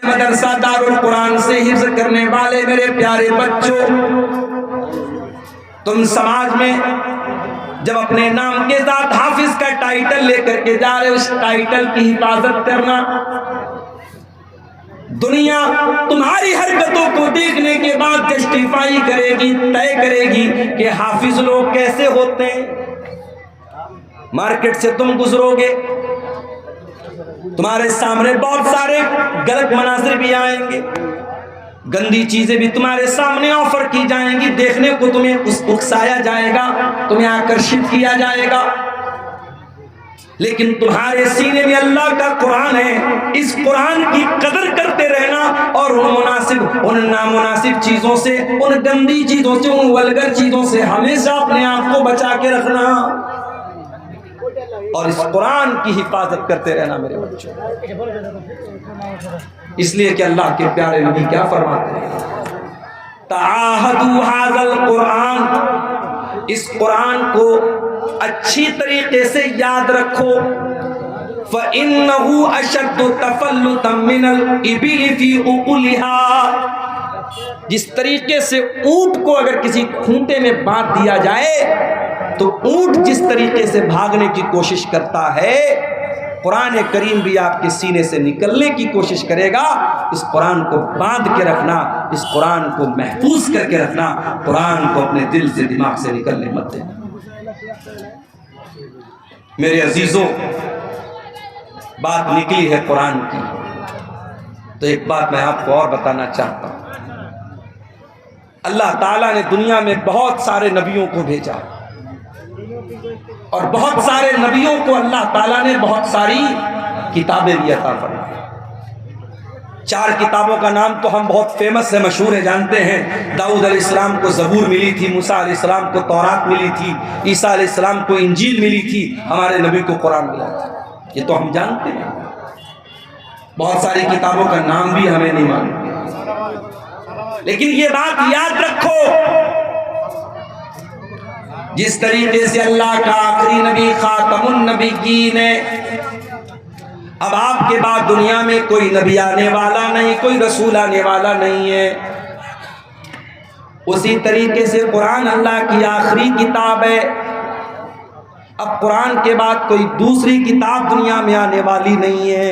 مدرسہ دارالقرآن سے حفظ کرنے والے میرے پیارے بچوں، تم سماج میں جب اپنے نام کے ساتھ حافظ کا ٹائٹل لے کر کے جا رہے، اس ٹائٹل کی حفاظت کرنا۔ دنیا تمہاری حرکتوں کو دیکھنے کے بعد جسٹیفائی کرے گی، طے کرے گی کہ حافظ لوگ کیسے ہوتے ہیں۔ مارکیٹ سے تم گزرو گے، تمہارے سامنے بہت سارے غلط مناظر بھی آئیں گے، گندی چیزیں بھی تمہارے سامنے آفر کی جائیں گی، دیکھنے کو تمہیں اکسایا جائے گا، تمہیں آکرشت کیا جائے گا۔ لیکن تمہارے سینے میں اللہ کا قرآن ہے، اس قرآن کی قدر کرتے رہنا اور ان نامناسب چیزوں سے، ان گندی چیزوں سے، ان ولگر چیزوں سے ہمیشہ اپنے آپ کو بچا کے رکھنا اور اس قرآن کی حفاظت کرتے رہنا میرے بچوں۔ اس لیے کہ اللہ کے پیارے نبی کیا فرماتے ہیں، تعاہدوا ھذا القرآن، اس قرآن کو اچھی طریقے سے یاد رکھو، فَإِنَّهُ أَشَدُّ تَفَلُّتًا مِّنَ الْإِبِلِ فِي عُقُولِهَا، جس طریقے سے اونٹ کو اگر کسی کھونٹے میں باندھ دیا جائے تو اونٹ جس طریقے سے بھاگنے کی کوشش کرتا ہے، قرآن کریم بھی آپ کے سینے سے نکلنے کی کوشش کرے گا۔ اس قرآن کو باندھ کے رکھنا، اس قرآن کو محفوظ کر کے رکھنا، قرآن کو اپنے دل سے، دماغ سے نکلنے مت دینا۔ میرے عزیزوں، بات نکلی ہے قرآن کی، تو ایک بات میں آپ کو اور بتانا چاہتا ہوں۔ اللہ تعالیٰ نے دنیا میں بہت سارے نبیوں کو بھیجا اور بہت سارے نبیوں کو اللہ تعالیٰ نے بہت ساری کتابیں بھی عطا فرمائی۔ 4 کتابوں کا نام تو ہم بہت فیمس ہے، مشہور ہے، جانتے ہیں۔ داؤد علیہ السلام کو زبور ملی تھی، موسیٰ علیہ السلام کو تورات ملی تھی، عیسیٰ علیہ السلام کو انجیل ملی تھی، ہمارے نبی کو قرآن ملا تھا، یہ تو ہم جانتے ہیں۔ بہت ساری کتابوں کا نام بھی ہمیں نہیں معلوم، لیکن یہ بات یاد رکھو، جس طریقے سے اللہ کا آخری نبی خاتم النبیین ہے، اب آپ کے بعد دنیا میں کوئی نبی آنے والا نہیں، کوئی رسول آنے والا نہیں ہے، اسی طریقے سے قرآن اللہ کی آخری کتاب ہے۔ اب قرآن کے بعد کوئی دوسری کتاب دنیا میں آنے والی نہیں ہے۔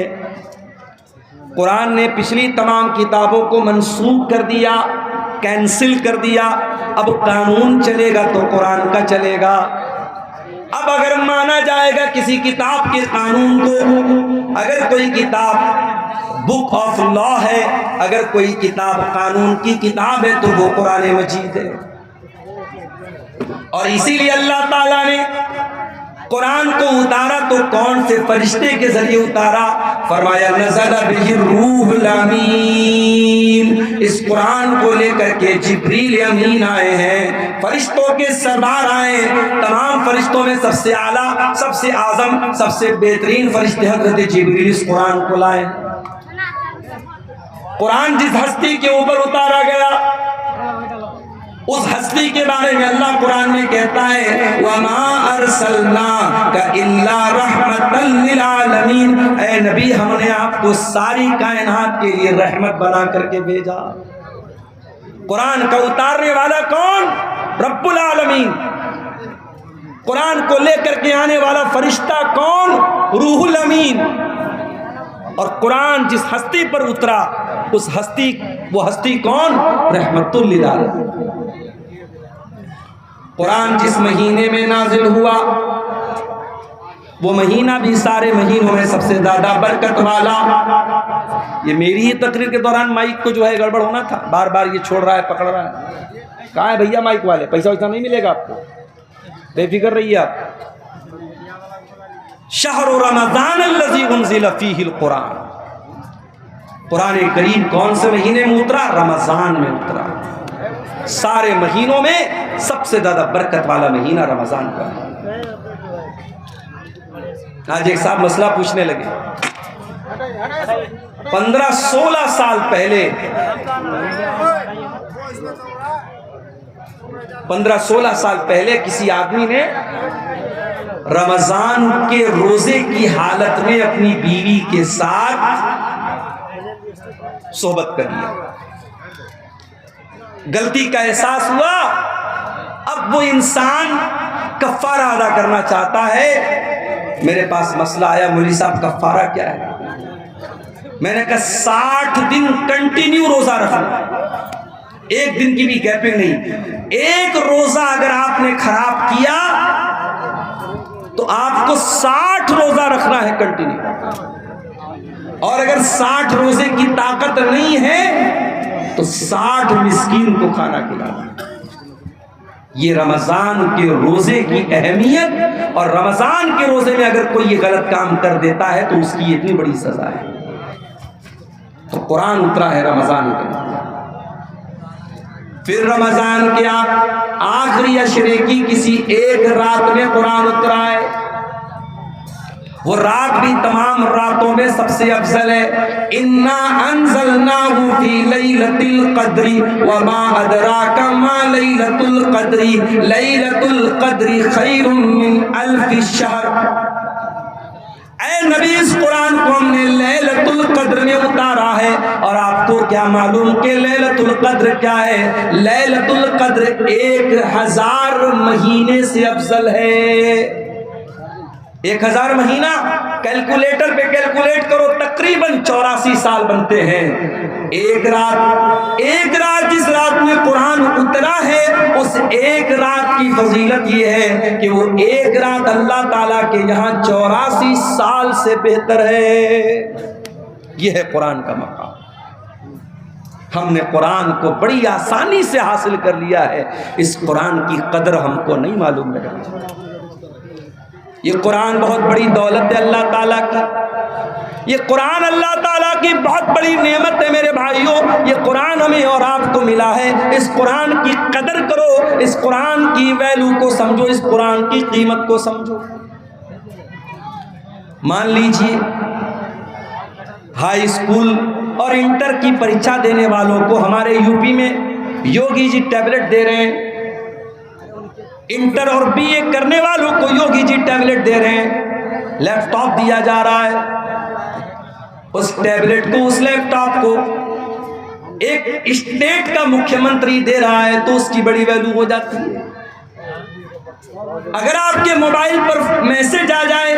قرآن نے پچھلی تمام کتابوں کو منسوخ کر دیا، کینسل کر دیا، اب قانون چلے گا تو قرآن کا چلے گا۔ اب اگر مانا جائے گا کسی کتاب کے قانون کو، اگر کوئی کتاب بک آف لا ہے، اگر کوئی کتاب قانون کی کتاب ہے تو وہ قرآن مجید ہے۔ اور اسی لیے اللہ تعالیٰ نے قرآن کو اتارا تو کون سے فرشتے کے ذریعے اتارا؟ فرمایا نزل بہ الروح الامین، اس قرآن کو لے کر کے جبریل امین آئے ہیں، فرشتوں کے سردار آئے، تمام فرشتوں میں سب سے اعلیٰ، سب سے اعظم، سب سے بہترین فرشتے حضرت جبریل اس قرآن کو لائے۔ قرآن جس ہستی کے اوپر اتارا گیا، اس ہستی کے بارے میں اللہ قرآن میں کہتا ہے وَمَا أَرْسَلْنَاكَ إِلَّا رَحْمَةً لِّلْعَالَمِينَ، اے نبی ہم نے آپ کو ساری کائنات کے لیے رحمت بنا کر کے بھیجا۔ قرآن کا اتارنے والا کون؟ رب العالمین۔ قرآن کو لے کر کے آنے والا فرشتہ کون؟ روح الامین۔ اور قرآن جس ہستی پر اترا، اس ہستی، وہ ہستی کون؟ رحمت للعالمین۔ قرآن جس مہینے میں نازل ہوا، وہ مہینہ بھی سارے مہینوں میں سب سے زیادہ برکت والا۔ یہ میری ہی تقریر کے دوران مائک کو جو ہے گڑبڑ ہونا تھا، بار بار یہ چھوڑ رہا ہے، پکڑ رہا ہے۔ کہاں ہے بھیا مائک والے؟ پیسہ ویسا نہیں ملے گا آپ کو، بے فکر رہیے آپ۔ شہر رمضان الذی انزل فیہ القرآن، قرآن کریم کون سے مہینے میں اترا؟ رمضان میں اترا۔ سارے مہینوں میں سب سے زیادہ برکت والا مہینہ رمضان کا ہے۔ آج ایک صاحب مسئلہ پوچھنے لگے، 15-16 سال پہلے 15-16 سال پہلے کسی آدمی نے رمضان کے روزے کی حالت میں اپنی بیوی کے ساتھ صحبت کر لیا، غلطی کا احساس ہوا، اب وہ انسان کفارہ ادا کرنا چاہتا ہے۔ میرے پاس مسئلہ آیا، مولوی صاحب کفارہ کیا ہے؟ میں نے کہا 60 دن کنٹینیو روزہ رکھنا، ایک دن کی بھی گیپنگ نہیں۔ ایک روزہ اگر آپ نے خراب کیا تو آپ کو 60 روزہ رکھنا ہے کنٹینیو، اور اگر 60 روزے کی طاقت نہیں ہے تو 60 مسکین کو کھانا کھلانا۔ یہ رمضان کے روزے کی اہمیت، اور رمضان کے روزے میں اگر کوئی یہ غلط کام کر دیتا ہے تو اس کی اتنی بڑی سزا ہے۔ تو قرآن اترا ہے رمضان کے، پھر رمضان کے آخری عشرے کی کسی ایک رات میں قرآن اترا ہے۔ وہ رات بھی تمام راتوں میں سب سے افضل ہے۔ اِنَّا أَنزَلْنَاهُ فِي لَيْلَةِ الْقَدْرِ وَمَا أَدْرَاكَ مَا لَيْلَةُ الْقَدْرِ لَيْلَةُ الْقَدْرِ خَيْرٌ مِّنْ أَلْفِ الشَّهْرِ۔ اے نبی، اس قرآن کو ہم نے لیلۃ القدر میں اتارا ہے، اور آپ کو کیا معلوم کہ لیلۃ القدر کیا ہے؟ لیلۃ القدر 1000 مہینے سے افضل ہے۔ 1000 مہینہ کیلکولیٹر پہ کیلکولیٹ کرو، تقریباً 84 سال بنتے ہیں۔ ایک رات جس رات میں قرآن اترا ہے، اس ایک رات کی فضیلت یہ ہے کہ وہ ایک رات اللہ تعالیٰ کے یہاں 84 سال سے بہتر ہے۔ یہ ہے قرآن کا مقام۔ ہم نے قرآن کو بڑی آسانی سے حاصل کر لیا ہے، اس قرآن کی قدر ہم کو نہیں معلوم ہے۔ یہ قرآن بہت بڑی دولت ہے اللہ تعالیٰ کی، یہ قرآن اللہ تعالیٰ کی بہت بڑی نعمت ہے میرے بھائیوں۔ یہ قرآن ہمیں اور آپ کو ملا ہے، اس قرآن کی قدر کرو، اس قرآن کی ویلیو کو سمجھو، اس قرآن کی قیمت کو سمجھو۔ مان لیجئے ہائی اسکول اور انٹر کی پریچھا دینے والوں کو ہمارے یو پی میں یوگی جی ٹیبلٹ دے رہے ہیں، انٹر اور بی اے کرنے والوں کو یوگی جی ٹیبلٹ دے رہے ہیں، لیپ ٹاپ دیا جا رہا ہے۔ اس ٹیبلٹ کو، اس لیپ ٹاپ کو ایک اسٹیٹ کا مکھیہ منتری دے رہا ہے تو اس کی بڑی ویلیو ہو جاتی ہے۔ اگر آپ کے موبائل پر میسج آ جائے،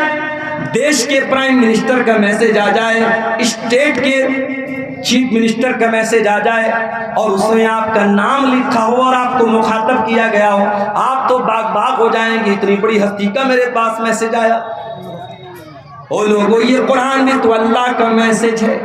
دیش کے پرائم منسٹر کا میسج آ جائے، اسٹیٹ کے چیف منسٹر کا میسج آ جائے، اور اس میں آپ کا نام لکھا ہو اور آپ کو مخاطب کیا گیا ہو، آپ تو باغ ہو جائیں گے، اتنی بڑی ہستی کا میرے پاس میسج آیا۔ او لوگوں، یہ قرآن بھی تو اللہ کا میسج ہے،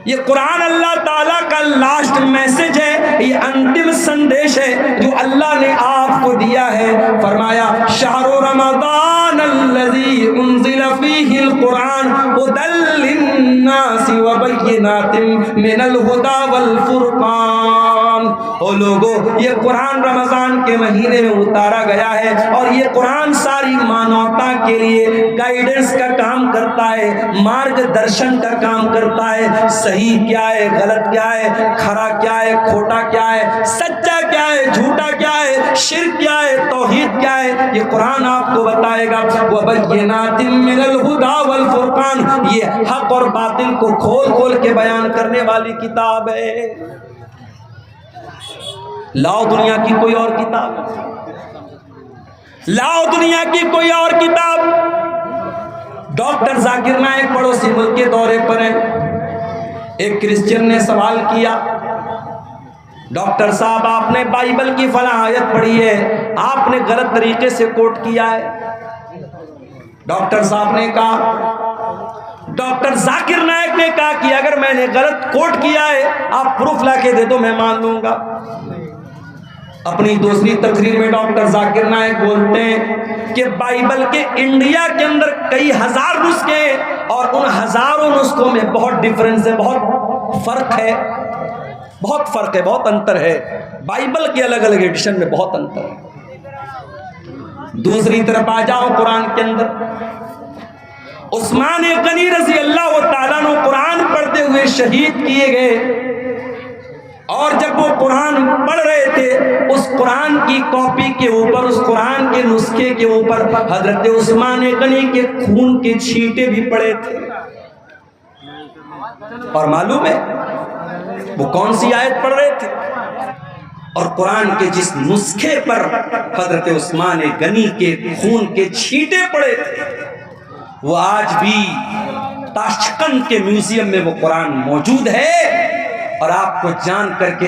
یہ قرآن اللہ تعالیٰ کا لاسٹ میسج ہے، یہ انتم سندیش ہے جو اللہ نے آپ کو دیا ہے۔ فرمایا شہر رمضان الذی انزل فیہ القرآن ھدی للناس وبینات من الھدی والفرقان۔ او لوگو، یہ قرآن رمضان کے مہینے میں اتارا گیا ہے، اور یہ قرآن ساری مانوتا کے لیے گائیڈنس کا کام کرتا ہے، مارگ درشن کا کام کرتا ہے۔ صحیح کیا ہے، غلط کیا ہے، کھرا کیا ہے، کھوٹا کیا ہے، سچا کیا ہے، جھوٹا کیا ہے، شرک کیا ہے، توحید کیا ہے، یہ قرآن آپ کو بتائے گا۔ وَبَيِّنَاتٍ مِّنَ الْهُدَى وَالْفُرْقَانِ، یہ حق اور باطل کو کھول کھول کے بیان کرنے والی کتاب ہے۔ لاؤ دنیا کی کوئی اور کتاب، لاؤ دنیا کی کوئی اور کتاب۔ ڈاکٹر ذاکر نائک پڑوسی ملک کے دورے پر ہیں، ایک کرسچن نے سوال کیا، ڈاکٹر صاحب آپ نے بائبل کی فلاں آیت پڑھی ہے، آپ نے غلط طریقے سے کوٹ کیا ہے۔ ڈاکٹر صاحب نے کہا، ڈاکٹر ذاکر نائک نے کہا کہ اگر میں نے غلط کوٹ کیا ہے آپ پروف لا کے دے دو، میں مان لوں گا۔ اپنی دوسری تقریر میں ڈاکٹر ذاکر نائک بولتے ہیں کہ بائبل کے انڈیا کے اندر کئی ہزار نسخے ہیں، اور ان ہزاروں نسخوں میں بہت ڈیفرنس ہے، بہت فرق ہے، بہت انتر ہے۔ بائبل کے الگ الگ ایڈیشن میں بہت انتر ہے۔ دوسری طرف آ جاؤ قرآن کے اندر، عثمان غنی رضی اللہ تعالیٰ عنہ قرآن پڑھتے ہوئے شہید کیے گئے، اور جب وہ قرآن پڑھ رہے تھے، اس قرآن کی کاپی کے اوپر، اس قرآن کے نسخے کے اوپر حضرت عثمان غنی کے خون کے چھینٹے بھی پڑے تھے۔ اور معلوم ہے وہ کون سی آیت پڑھ رہے تھے؟ اور قرآن کے جس نسخے پر حضرت عثمان غنی کے خون کے چھینٹے پڑے تھے، وہ آج بھی تاشقند کے میوزیم میں وہ قرآن موجود ہے۔ اور آپ کو جان کر کے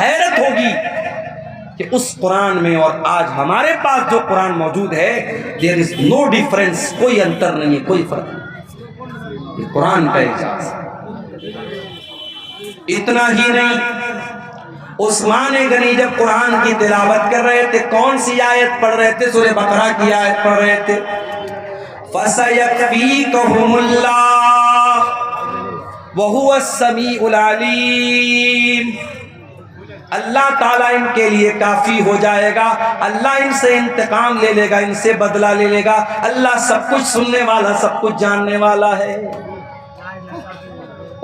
حیرت ہوگی کہ اس قرآن میں اور آج ہمارے پاس جو قرآن موجود ہے، there is no difference، کوئی انتر نہیں ہے، کوئی فرق نہیں۔ یہ قرآن کا اعجاز۔ اتنا ہی نہیں، عثمان غنی جب قرآن کی تلاوت کر رہے تھے، کون سی آیت پڑھ رہے تھے؟ سورہ بقرہ کی آیت پڑھ رہے تھے، فَسَيَكْفِيكَهُمُ اللَّهُ وَهُوَ السَّمِيعُ الْعَلِيمُ۔ اللہ تعالیٰ ان کے لیے کافی ہو جائے گا، اللہ ان سے انتقام لے لے گا، ان سے بدلہ لے لے گا، اللہ سب کچھ سننے والا، سب کچھ جاننے والا ہے۔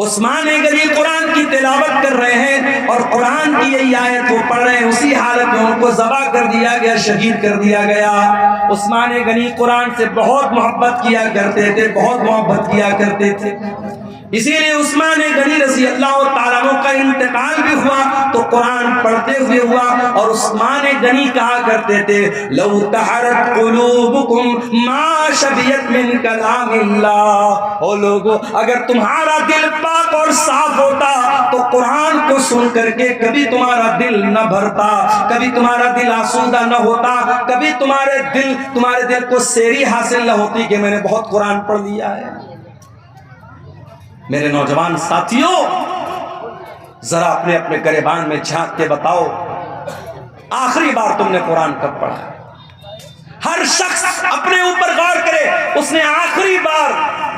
عثمان غنی قرآن کی تلاوت کر رہے ہیں اور قرآن کی یہی آیت وہ پڑھ رہے ہیں، اسی حالت میں ان کو ذبح کر دیا گیا، شہید کر دیا گیا۔ عثمان غنی قرآن سے بہت محبت کیا کرتے تھے، بہت محبت کیا کرتے تھے، اسی لیے عثمان غنی رضی اللہ تعالیٰ عنہ کا انتقال بھی ہوا تو قرآن پڑھتے ہوئے ہوا، اور عثمان غنی کہا کرتے تھے لو طہرت قلوبکم ما شبیت من کلام اللہ۔ او لوگو، اگر تمہارا دل پاک اور صاف ہوتا تو قرآن کو سن کر کے کبھی تمہارا دل نہ بھرتا، کبھی تمہارا دل آسودہ نہ ہوتا، کبھی تمہارے دل کو سیری حاصل نہ ہوتی کہ میں نے بہت قرآن پڑھ لیا ہے۔ میرے نوجوان ساتھیوں، ذرا اپنے اپنے گریبان میں جھانک کے بتاؤ، آخری بار تم نے قرآن کب پڑھا؟ ہر شخص اپنے اوپر غور کرے، اس نے آخری بار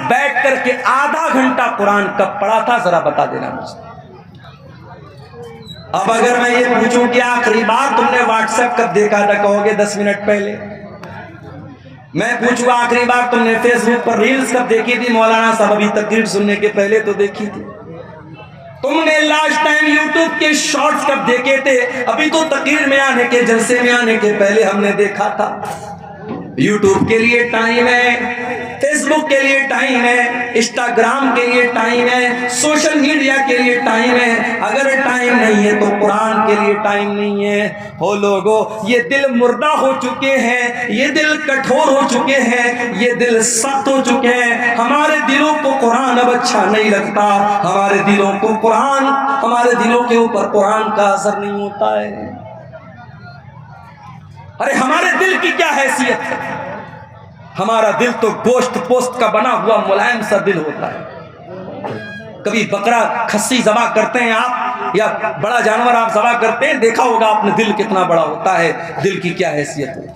بیٹھ کر کے آدھا گھنٹہ قرآن کب پڑھا تھا؟ ذرا بتا دینا مجھے۔ اب اگر میں یہ پوچھوں کہ آخری بار تم نے واٹس ایپ کب دیکھا تھا، کہو گے 10 منٹ پہلے۔ میں پوچھوں آخری بار تم نے فیس بک پر ریلز کب دیکھی تھی؟ مولانا صاحب ابھی تقریر سننے کے پہلے تو دیکھی تھی۔ تم نے لاسٹ ٹائم یوٹیوب کے شارٹس کب دیکھے تھے؟ ابھی تو تقریر میں آنے کے، جلسے میں آنے کے پہلے ہم نے دیکھا تھا۔ یوٹیوب کے لیے ٹائم ہے، فیس بک کے لیے ٹائم ہے، انسٹاگرام کے لیے ٹائم ہے، سوشل میڈیا کے لیے ٹائم ہے۔ اگر ٹائم نہیں ہے تو قرآن کے لیے ٹائم نہیں ہے۔ ہو لوگو، یہ دل مردہ ہو چکے ہیں، یہ دل کٹھور ہو چکے ہیں، یہ دل سخت ہو چکے ہیں۔ ہمارے دلوں کو قرآن اب اچھا نہیں لگتا، ہمارے دلوں کو قرآن، ہمارے دلوں کے اوپر قرآن کا اثر نہیں ہوتا ہے۔ ارے ہمارے دل کی کیا حیثیت ہے؟ ہمارا دل تو گوشت پوست کا بنا ہوا ملائم سا دل ہوتا ہے۔ کبھی بکرا کھسی ذبح کرتے ہیں آپ، یا بڑا جانور آپ ذبح کرتے ہیں، دیکھا ہوگا آپ نے دل کتنا بڑا ہوتا ہے، دل کی کیا حیثیت ہے۔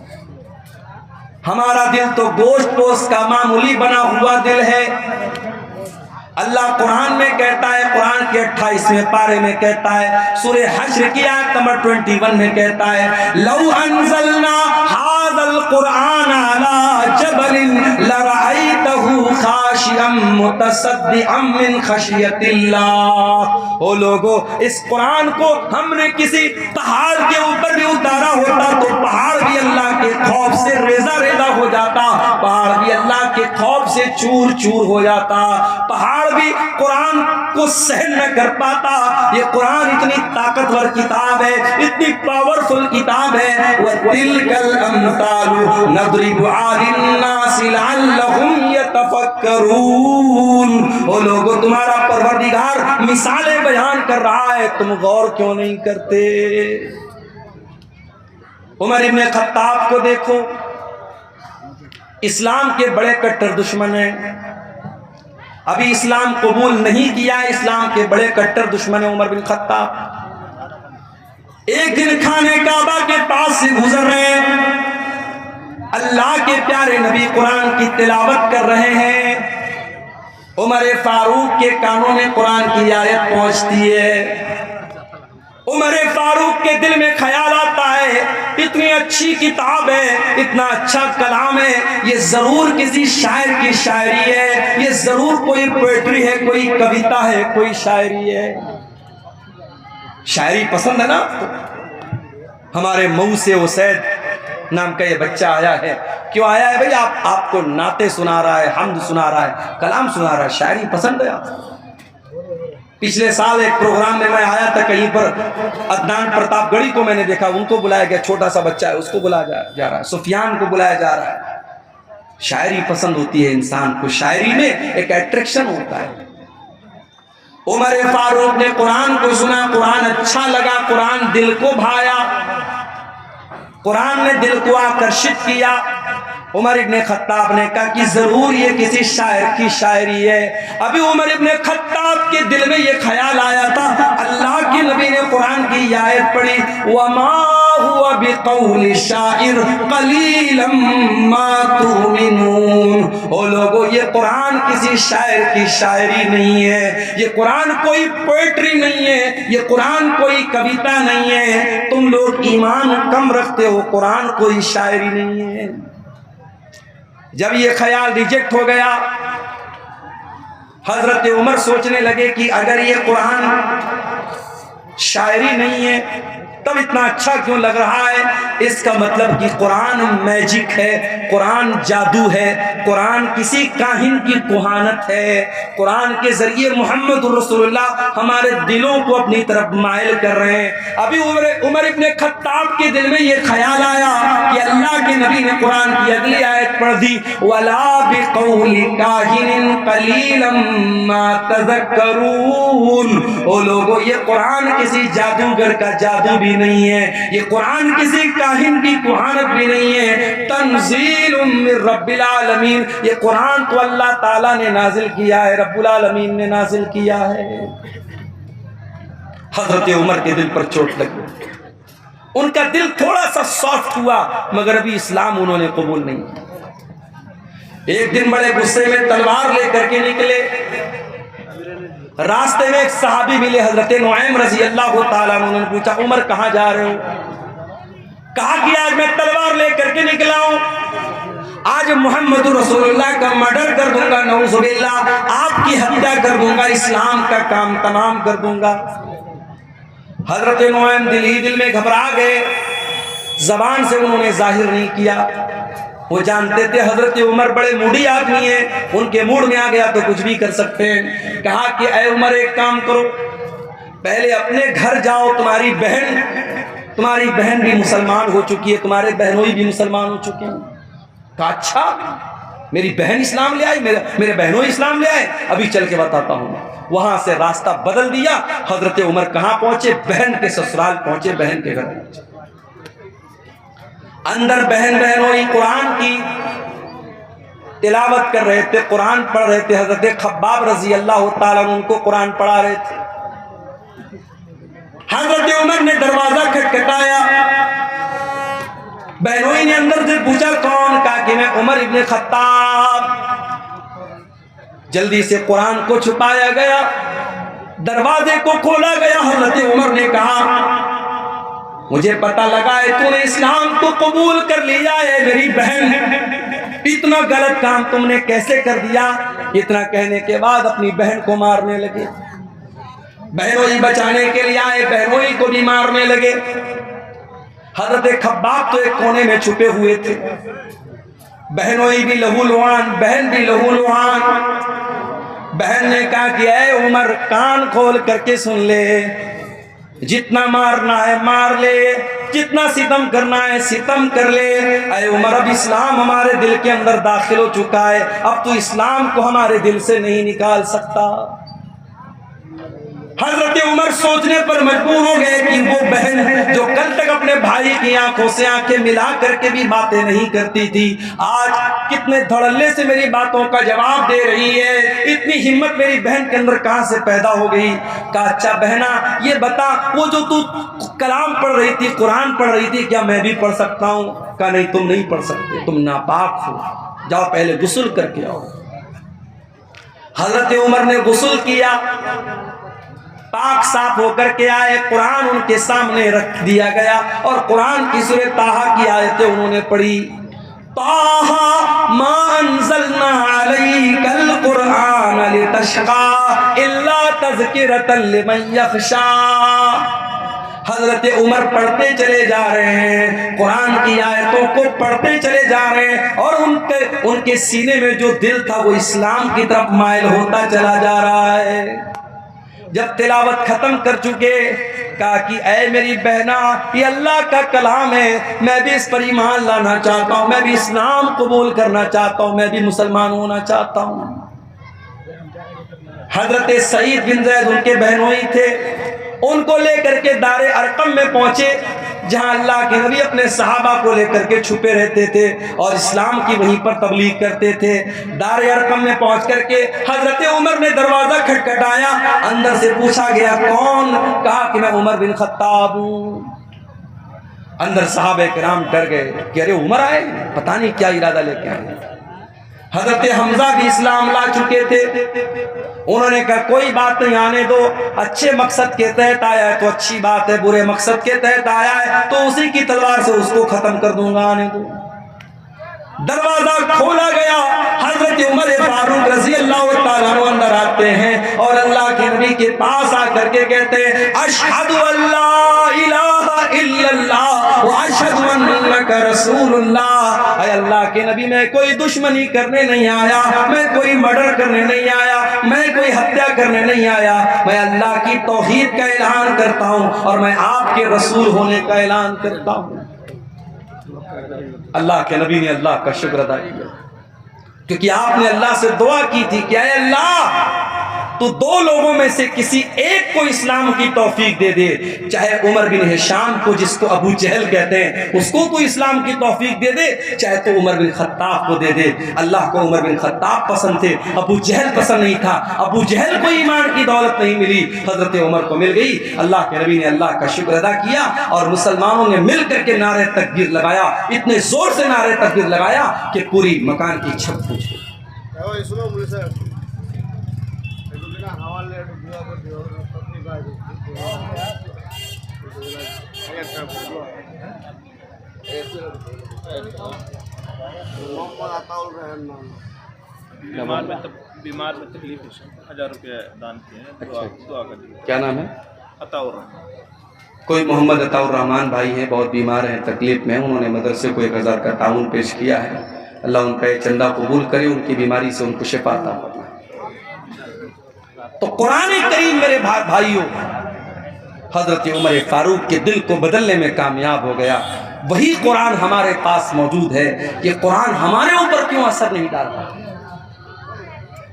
ہمارا دل تو گوشت پوست کا معمولی بنا ہوا دل ہے۔ اللہ قرآن میں کہتا ہے، قرآن کے 28ویں پارے میں کہتا ہے، سورہ حشر کی آیت نمبر 21 میں کہتا ہے لو انزلنا هذا القرآن على جبل لرأيته خاشعا متصدعا من خشية اللہ۔ او لوگو، اس قرآن کو ہم نے کسی پہاڑ کے اوپر بھی اتارا ہوتا تو پہاڑ بھی اللہ کے خوف سے ریزہ ریزہ ہو جاتا، پہاڑ بھی اللہ کے خوف سے چور چور ہو جاتا، پہاڑ بھی قرآن کو سہن نہ کر پاتا۔ یہ قرآن اتنی طاقتور کتاب ہے، اتنی پاورفل کتاب ہے۔ وَتِلْكَ الْأَمْثَالُ نَضْرِبُهَا لِلنَّاسِ لَعَلَّهُمْ يَتَفَكَّرُونَ۔ او لوگو، تمہارا پروردگار مثالیں بیان کر رہا ہے، تم غور کیوں نہیں کرتے؟ عمر ابن خطاب کو دیکھو، اسلام کے بڑے کٹر دشمن ہیں، ابھی اسلام قبول نہیں کیا، اسلام کے بڑے کٹر دشمن عمر بن خطاب۔ ایک دن خانہ کعبہ کے پاس سے گزر رہے ہیں، اللہ کے پیارے نبی قرآن کی تلاوت کر رہے ہیں، عمر فاروق کے کانوں میں قرآن کی آیت پہنچتی ہے۔ عمر فاروق کے دل میں خیال آتا ہے، اتنی اچھی کتاب ہے، اتنا اچھا کلام ہے، یہ ضرور کسی شاعر کی شاعری ہے، یہ ضرور کوئی پوئٹری ہے، کوئی کویتا ہے، کوئی شاعری ہے۔ شاعری پسند ہے نا آپ کو؟ ہمارے مئو سے اسید نام کا یہ بچہ آیا ہے، کیوں آیا ہے بھئی؟ آپ کو نعتیں سنا رہا ہے، حمد سنا رہا ہے، کلام سنا رہا ہے، شاعری پسند ہے آپ کو؟ پچھلے سال ایک پروگرام میں میں آیا تھا کہیں پر، عدنان پرتاپ گڑھی کو میں نے دیکھا، ان کو بلایا گیا، چھوٹا سا بچہ ہے اس کو بلایا جا رہا ہے، سفیان کو بلایا جا رہا ہے۔ شاعری پسند ہوتی ہے انسان کو، شاعری میں ایک اٹریکشن ہوتا ہے۔ عمر فاروق نے قرآن کو سنا، قرآن اچھا لگا، قرآن دل کو بھایا، قرآن نے دل کو آکرشت کیا۔ عمر ابن خطاب نے کہا کہ ضرور یہ کسی شاعر کی شاعری ہے۔ ابھی عمر ابن خطاب کے دل میں یہ خیال آیا تھا، اللہ کے نبی نے قرآن کی یہ آیت پڑھی، وَمَا هُوَ بِقَوْلِ شَاعِرٍ قَلِيلًا مَا تُؤْمِنُونَ۔ او لوگو، یہ قرآن کسی شاعر کی شاعری نہیں ہے، یہ قرآن کوئی پوئٹری نہیں ہے، یہ قرآن کوئی کویتا نہیں ہے، تم لوگ ایمان کم رکھتے ہو، قرآن کوئی شاعری نہیں ہے۔ جب یہ خیال ریجیکٹ ہو گیا، حضرت عمر سوچنے لگے کہ اگر یہ قرآن شاعری نہیں ہے تب اتنا اچھا کیوں لگ رہا ہے؟ اس کا مطلب کہ قرآن میجک ہے، قرآن جادو ہے، قرآن کسی کاہن کی کہانت ہے، قرآن کے ذریعے محمد رسول اللہ ہمارے دلوں کو اپنی طرف مائل کر رہے ہیں۔ ابھی عمر ابن خطاب کے دل میں یہ خیال آیا کہ اللہ کے نبی نے قرآن کی اگلی آیت پڑھ دی، وَلَا بِقَوْلِ كَاهِنٍ قَلِيلًا مَا تَذَكَّرُونَ۔ او لوگو، یہ قرآن کسی جادوگر کا جادو بھی نہیں ہے، یہ قرآن کسی کاہن کی کہانت بھی نہیں ہے، تنزیل من رب العالمین، یہ قرآن تو اللہ تعالیٰ نے نازل کیا ہے، رب العالمین نے نازل کیا ہے۔ حضرت عمر کے دل پر چوٹ لگی، ان کا دل تھوڑا سا سافٹ ہوا، مگر ابھی اسلام انہوں نے قبول نہیں کیا۔ ایک دن بڑے غصے میں تلوار لے کر کے نکلے، راستے میں ایک صحابی ملے، حضرت نعیم رضی اللہ تعالیٰ عنہ، انہوں نے پوچھا عمر کہاں جا رہے ہو؟ کہا کہ آج میں تلوار لے کر کے نکلا ہوں، آج محمد رسول اللہ کا مرڈر کر دوں گا، نعوذ باللہ، آپ کی ہتیا کر دوں گا، اسلام کا کام تمام کر دوں گا۔ حضرت نعیم دل ہی دل میں گھبرا گئے، زبان سے انہوں نے ظاہر نہیں کیا، وہ جانتے تھے حضرت عمر بڑے موڈی آدمی ہیں، ان کے موڈ میں آ گیا تو کچھ بھی کر سکتے ہیں۔ کہا کہ اے عمر، ایک کام کرو، پہلے اپنے گھر جاؤ، تمہاری بہن بھی مسلمان ہو چکی ہے، تمہارے بہنوئی بھی مسلمان ہو چکے ہیں۔ کہا اچھا، میری بہن اسلام لے آئی، میرے بہنوئی اسلام لے آئے، ابھی چل کے بتاتا ہوں۔ وہاں سے راستہ بدل دیا، حضرت عمر کہاں پہنچے؟ بہن کے سسرال پہنچے، بہن کے گھر پہنچے۔ اندر بہنوئی قرآن کی تلاوت کر رہے تھے، قرآن پڑھ رہے تھے، حضرت خباب رضی اللہ تعالیٰ عنہ ان کو قرآن پڑھا رہے تھے۔ حضرت عمر نے دروازہ کھٹکھٹایا، بہنوئی نے اندر سے پوچھا کون؟ کہا کہ میں عمر ابن خطاب۔ جلدی سے قرآن کو چھپایا گیا، دروازے کو کھولا گیا، حضرت عمر نے کہا مجھے پتہ لگا ہے تو نے اسلام کو قبول کر لیا ہے میری بہن، اتنا غلط کام تم نے کیسے کر دیا؟ اتنا کہنے کے بعد اپنی بہن کو مارنے لگے، بہنوئی بچانے کے لیے آئے، بہنوئی کو بھی مارنے لگے۔ حضرت خباب تو ایک کونے میں چھپے ہوئے تھے، بہنوئی بھی لہو لعان، بہن بھی لہو لعان۔ بہن نے کہا کہ اے عمر، کان کھول کر کے سن لے، جتنا مارنا ہے مار لے، جتنا ستم کرنا ہے ستم کر لے۔ اے عمر، اب اسلام ہمارے دل کے اندر داخل ہو چکا ہے، اب تو اسلام کو ہمارے دل سے نہیں نکال سکتا۔ حضرت عمر سوچنے پر مجبور ہو گئے کہ وہ بہن جو کل تک اپنے بھائی کی آنکھوں سے آنکھیں ملا کر کے بھی باتیں نہیں کرتی تھی، آج کتنے دھڑلے سے میری باتوں کا جواب دے رہی ہے، اتنی ہمت میری بہن کے اندر کہاں سے پیدا ہو گئی؟ کہا اچھا بہنا یہ بتا، وہ جو تو کلام پڑھ رہی تھی، قرآن پڑھ رہی تھی، کیا میں بھی پڑھ سکتا ہوں؟ کہا نہیں، تم نہیں پڑھ سکتے، تم ناپاک ہو، جاؤ پہلے غسل کر کے آؤ۔ حضرت عمر نے غسل کیا، پاک صاف ہو کر کے آئے، قرآن ان کے سامنے رکھ دیا گیا اور قرآن کی سورہ طٰہٰ کی آیتیں انہوں نے پڑھی۔ طٰہٰ ما انزلنا علیک القرآن لتشقى الا تذکرۃ لمن یخشی۔ حضرت عمر پڑھتے چلے جا رہے ہیں، قرآن کی آیتوں کو پڑھتے چلے جا رہے ہیں، اور ان کے سینے میں جو دل تھا وہ اسلام کی طرف مائل ہوتا چلا جا رہا ہے۔ جب تلاوت ختم کر چکے کہا کہ اے میری بہنا یہ اللہ کا کلام ہے، میں بھی اس پر ایمان لانا چاہتا ہوں، میں بھی اسلام قبول کرنا چاہتا ہوں، میں بھی مسلمان ہونا چاہتا ہوں۔ حضرت سعید بن زید ان کے بہنوئی تھے، ان کو لے کر کے دار ارقم میں پہنچے جہاں اللہ کے نبی اپنے صحابہ کو لے کر کے چھپے رہتے تھے اور اسلام کی وہیں پر تبلیغ کرتے تھے۔ دار ارقم میں پہنچ کر کے حضرت عمر نے دروازہ کھٹکھٹایا، اندر سے پوچھا گیا کون؟ کہا کہ میں عمر بن خطاب ہوں۔ اندر صحابہ کرام ڈر گئے کہ ارے عمر آئے، پتہ نہیں کیا ارادہ لے کے آئے۔ حضرت حمزہ بھی اسلام لا چکے تھے، انہوں نے کہا کوئی بات نہیں، آنے دو، اچھے مقصد کے تحت آیا ہے تو اچھی بات ہے، برے مقصد کے تحت آیا ہے تو اسی کی تلوار سے اس کو ختم کر دوں گا، آنے دو۔ دروازہ کھولا گیا، حضرت عمر فاروق رضی اللہ تعالیٰ عنہ اندر آتے ہیں اور اللہ کے نبی کے پاس آ کر کے کہتے ہیں اشہد ان لا الہ الا اللہ واشہد انک رسول اللہ۔ اے اللہ کے نبی میں کوئی دشمنی کرنے نہیں آیا، میں کوئی مرڈر کرنے نہیں آیا، میں کوئی ہتیا کرنے نہیں آیا، میں اللہ کی توحید کا اعلان کرتا ہوں اور میں آپ کے رسول ہونے کا اعلان کرتا ہوں۔ اللہ کے نبی نے اللہ کا شکر ادا کیا کیونکہ آپ نے اللہ سے دعا کی تھی کہ اے اللہ تو دو لوگوں میں سے کسی ایک کو اسلام کی توفیق دے دے، چاہے عمر بن ہشام کو جس کو ابو جہل کہتے ہیں اس کو تو اسلام کی توفیق دے دے، چاہے تو عمر بن خطاب کو دے دے۔ اللہ کو عمر بن خطاب پسند تھے، ابو جہل پسند نہیں تھا، ابو جہل کو ایمان کی دولت نہیں ملی، حضرت عمر کو مل گئی۔ اللہ کے نبی نے اللہ کا شکر ادا کیا اور مسلمانوں نے مل کر کے نعرہ تکبیر لگایا، اتنے زور سے نعرہ تکبیر لگایا کہ پوری مکان کی چھت پھوٹ گئی۔ بیمار میں تکلیف 1000 روپے دان کیے ہیں، دعا کر دیجیے۔ کیا نام ہے؟ عطا الرحمان۔ کوئی محمد عطا الرحمان بھائی ہیں، بہت بیمار ہیں، تکلیف میں، انہوں نے مدرسے کو 1000 کا تعاون پیش کیا ہے۔ اللہ ان کا یہ چندہ قبول کرے، ان کی بیماری سے ان کو شفا عطا فرمائے۔ تو قرآن کریم میرے بھائیوں حضرت عمر فاروق کے دل کو بدلنے میں کامیاب ہو گیا۔ وہی قرآن ہمارے پاس موجود ہے کہ قرآن ہمارے اوپر کیوں اثر نہیں ڈالتا؟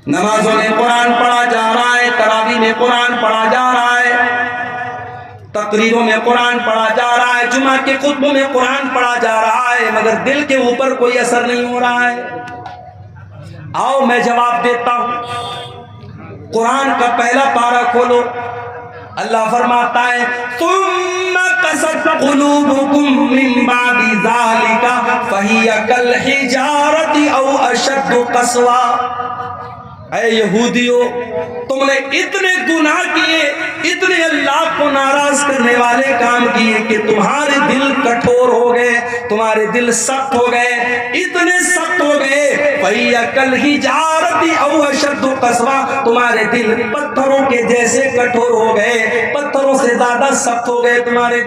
نمازوں میں قرآن پڑھا جا رہا ہے، تراویح میں قرآن پڑھا جا رہا ہے، تقریروں میں قرآن پڑھا جا رہا ہے، جمعہ کے خطبوں میں قرآن پڑھا جا رہا ہے، مگر دل کے اوپر کوئی اثر نہیں ہو رہا ہے۔ آؤ میں جواب دیتا ہوں، قرآن کا پہلا پارہ کھولو، اللہ فرماتا ہے ثم قست قلوبکم من بعد ذالک فہی کالحجارۃ او اشد قسوا۔ اے یہودیو تم نے اتنے گناہ کیے، اتنے اللہ کو ناراض کرنے والے کام کیے کہ تمہارے دل کٹھور ہو گئے، تمہارے دل سخت ہو گئے، اتنے سخت ہو گئے فَهِيَ كَالْحِجَارَةِ أَوْ أَشَدُّ قَسْوَةً، تمہارے دل پتھروں کے جیسے کٹھور ہو گئے، پتھروں سے زیادہ سخت ہو گئے تمہارے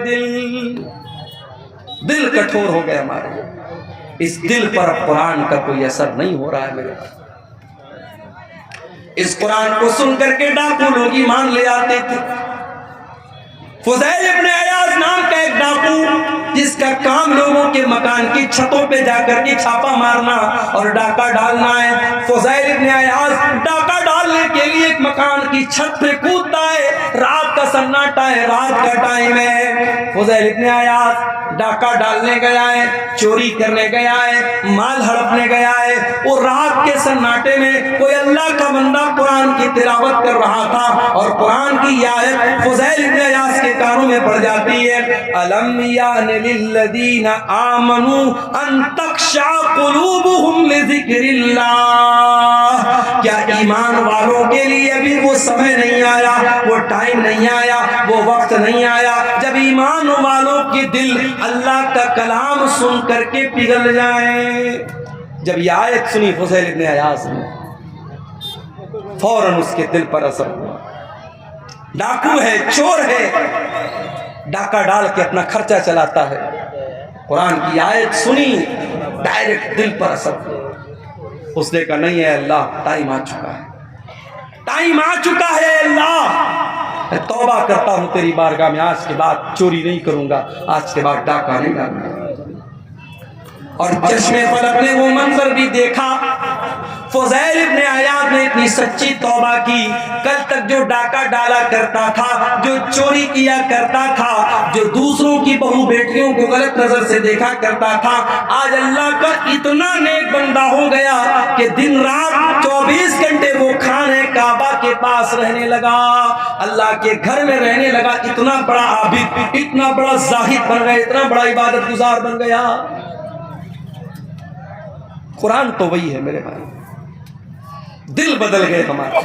دل کٹھور ہو گئے ہمارے۔ اس دل پر قرآن کا کوئی اثر نہیں ہو رہا ہے میرے۔ اس قرآن کو سن کر کے ڈاکو لوگ ایمان لے آتے تھے۔ فضیل ابن عیاض نام کا ایک ڈاکو جس کا کام لوگوں کے مکان کی چھتوں پہ جا کر کے چھاپا مارنا اور ڈاکہ ڈالنا ہے۔ فضیل ابن عیاض ڈاکہ ڈالنے کے لیے ایک مکان کی چھت پہ کودتا ہے، رات کا سناٹا ہے، رات کا ٹائم ہے، فضیل ابن عیاض ڈاکہ ڈالنے گیا ہے، چوری کرنے گیا ہے، مال ہڑپنے گیا ہے۔ وہ رات کے سناٹے میں کوئی اللہ کا بندہ قرآن کی تلاوت کر رہا تھا اور قرآن کی یہ آیت فضیل ابن عیاض کے کانوں میں پڑ جاتی ہے، الم یان للذین آمنوا ان تخشع قلوبہم لذکر اللہ، کیا ایمان والوں کے لیے ابھی وہ سمے نہیں آیا، وہ ٹائم نہیں آیا، وہ وقت نہیں آیا جب ایمان والوں کے دل اللہ کا کلام سن کر کے پگھل جائیں؟ جب یہ آیت سنی فضیل ابن عیاض نے، فوراً اس کے دل پر اثر ہوا۔ ڈاکو ہے، چور ہے، ڈاکہ ڈال کے اپنا خرچہ چلاتا ہے، قرآن کی آیت سنی، ڈائریکٹ دل پر اثر ہوا۔ اس نے کہا نہیں ہے اللہ، ٹائم آ چکا ہے، ٹائم آ چکا ہے اللہ، میں توبہ کرتا ہوں تیری بارگاہ میں، آج کے بعد چوری نہیں کروں گا، آج کے بعد ڈاکہ نہیں ڈالوں گا۔ اور چشم فلک نے وہ منظر بھی دیکھا، فضیل ابن عیاض نے اتنی سچی توبہ کی، کل تک جو ڈاکہ ڈالا کرتا تھا، جو چوری کیا کرتا تھا، جو دوسروں کی بہو بیٹیوں کو غلط نظر سے دیکھا کرتا تھا، آج اللہ کا اتنا نیک بندہ ہو گیا کہ دن رات 24 گھنٹے وہ خانہ کعبہ کے پاس رہنے لگا، اللہ کے گھر میں رہنے لگا، اتنا بڑا عابد، اتنا بڑا زاہد بن گیا، اتنا بڑا عبادت گزار بن گیا۔ قرآن تو وہی ہے میرے بھائی، دل بدل گئے ہمارے،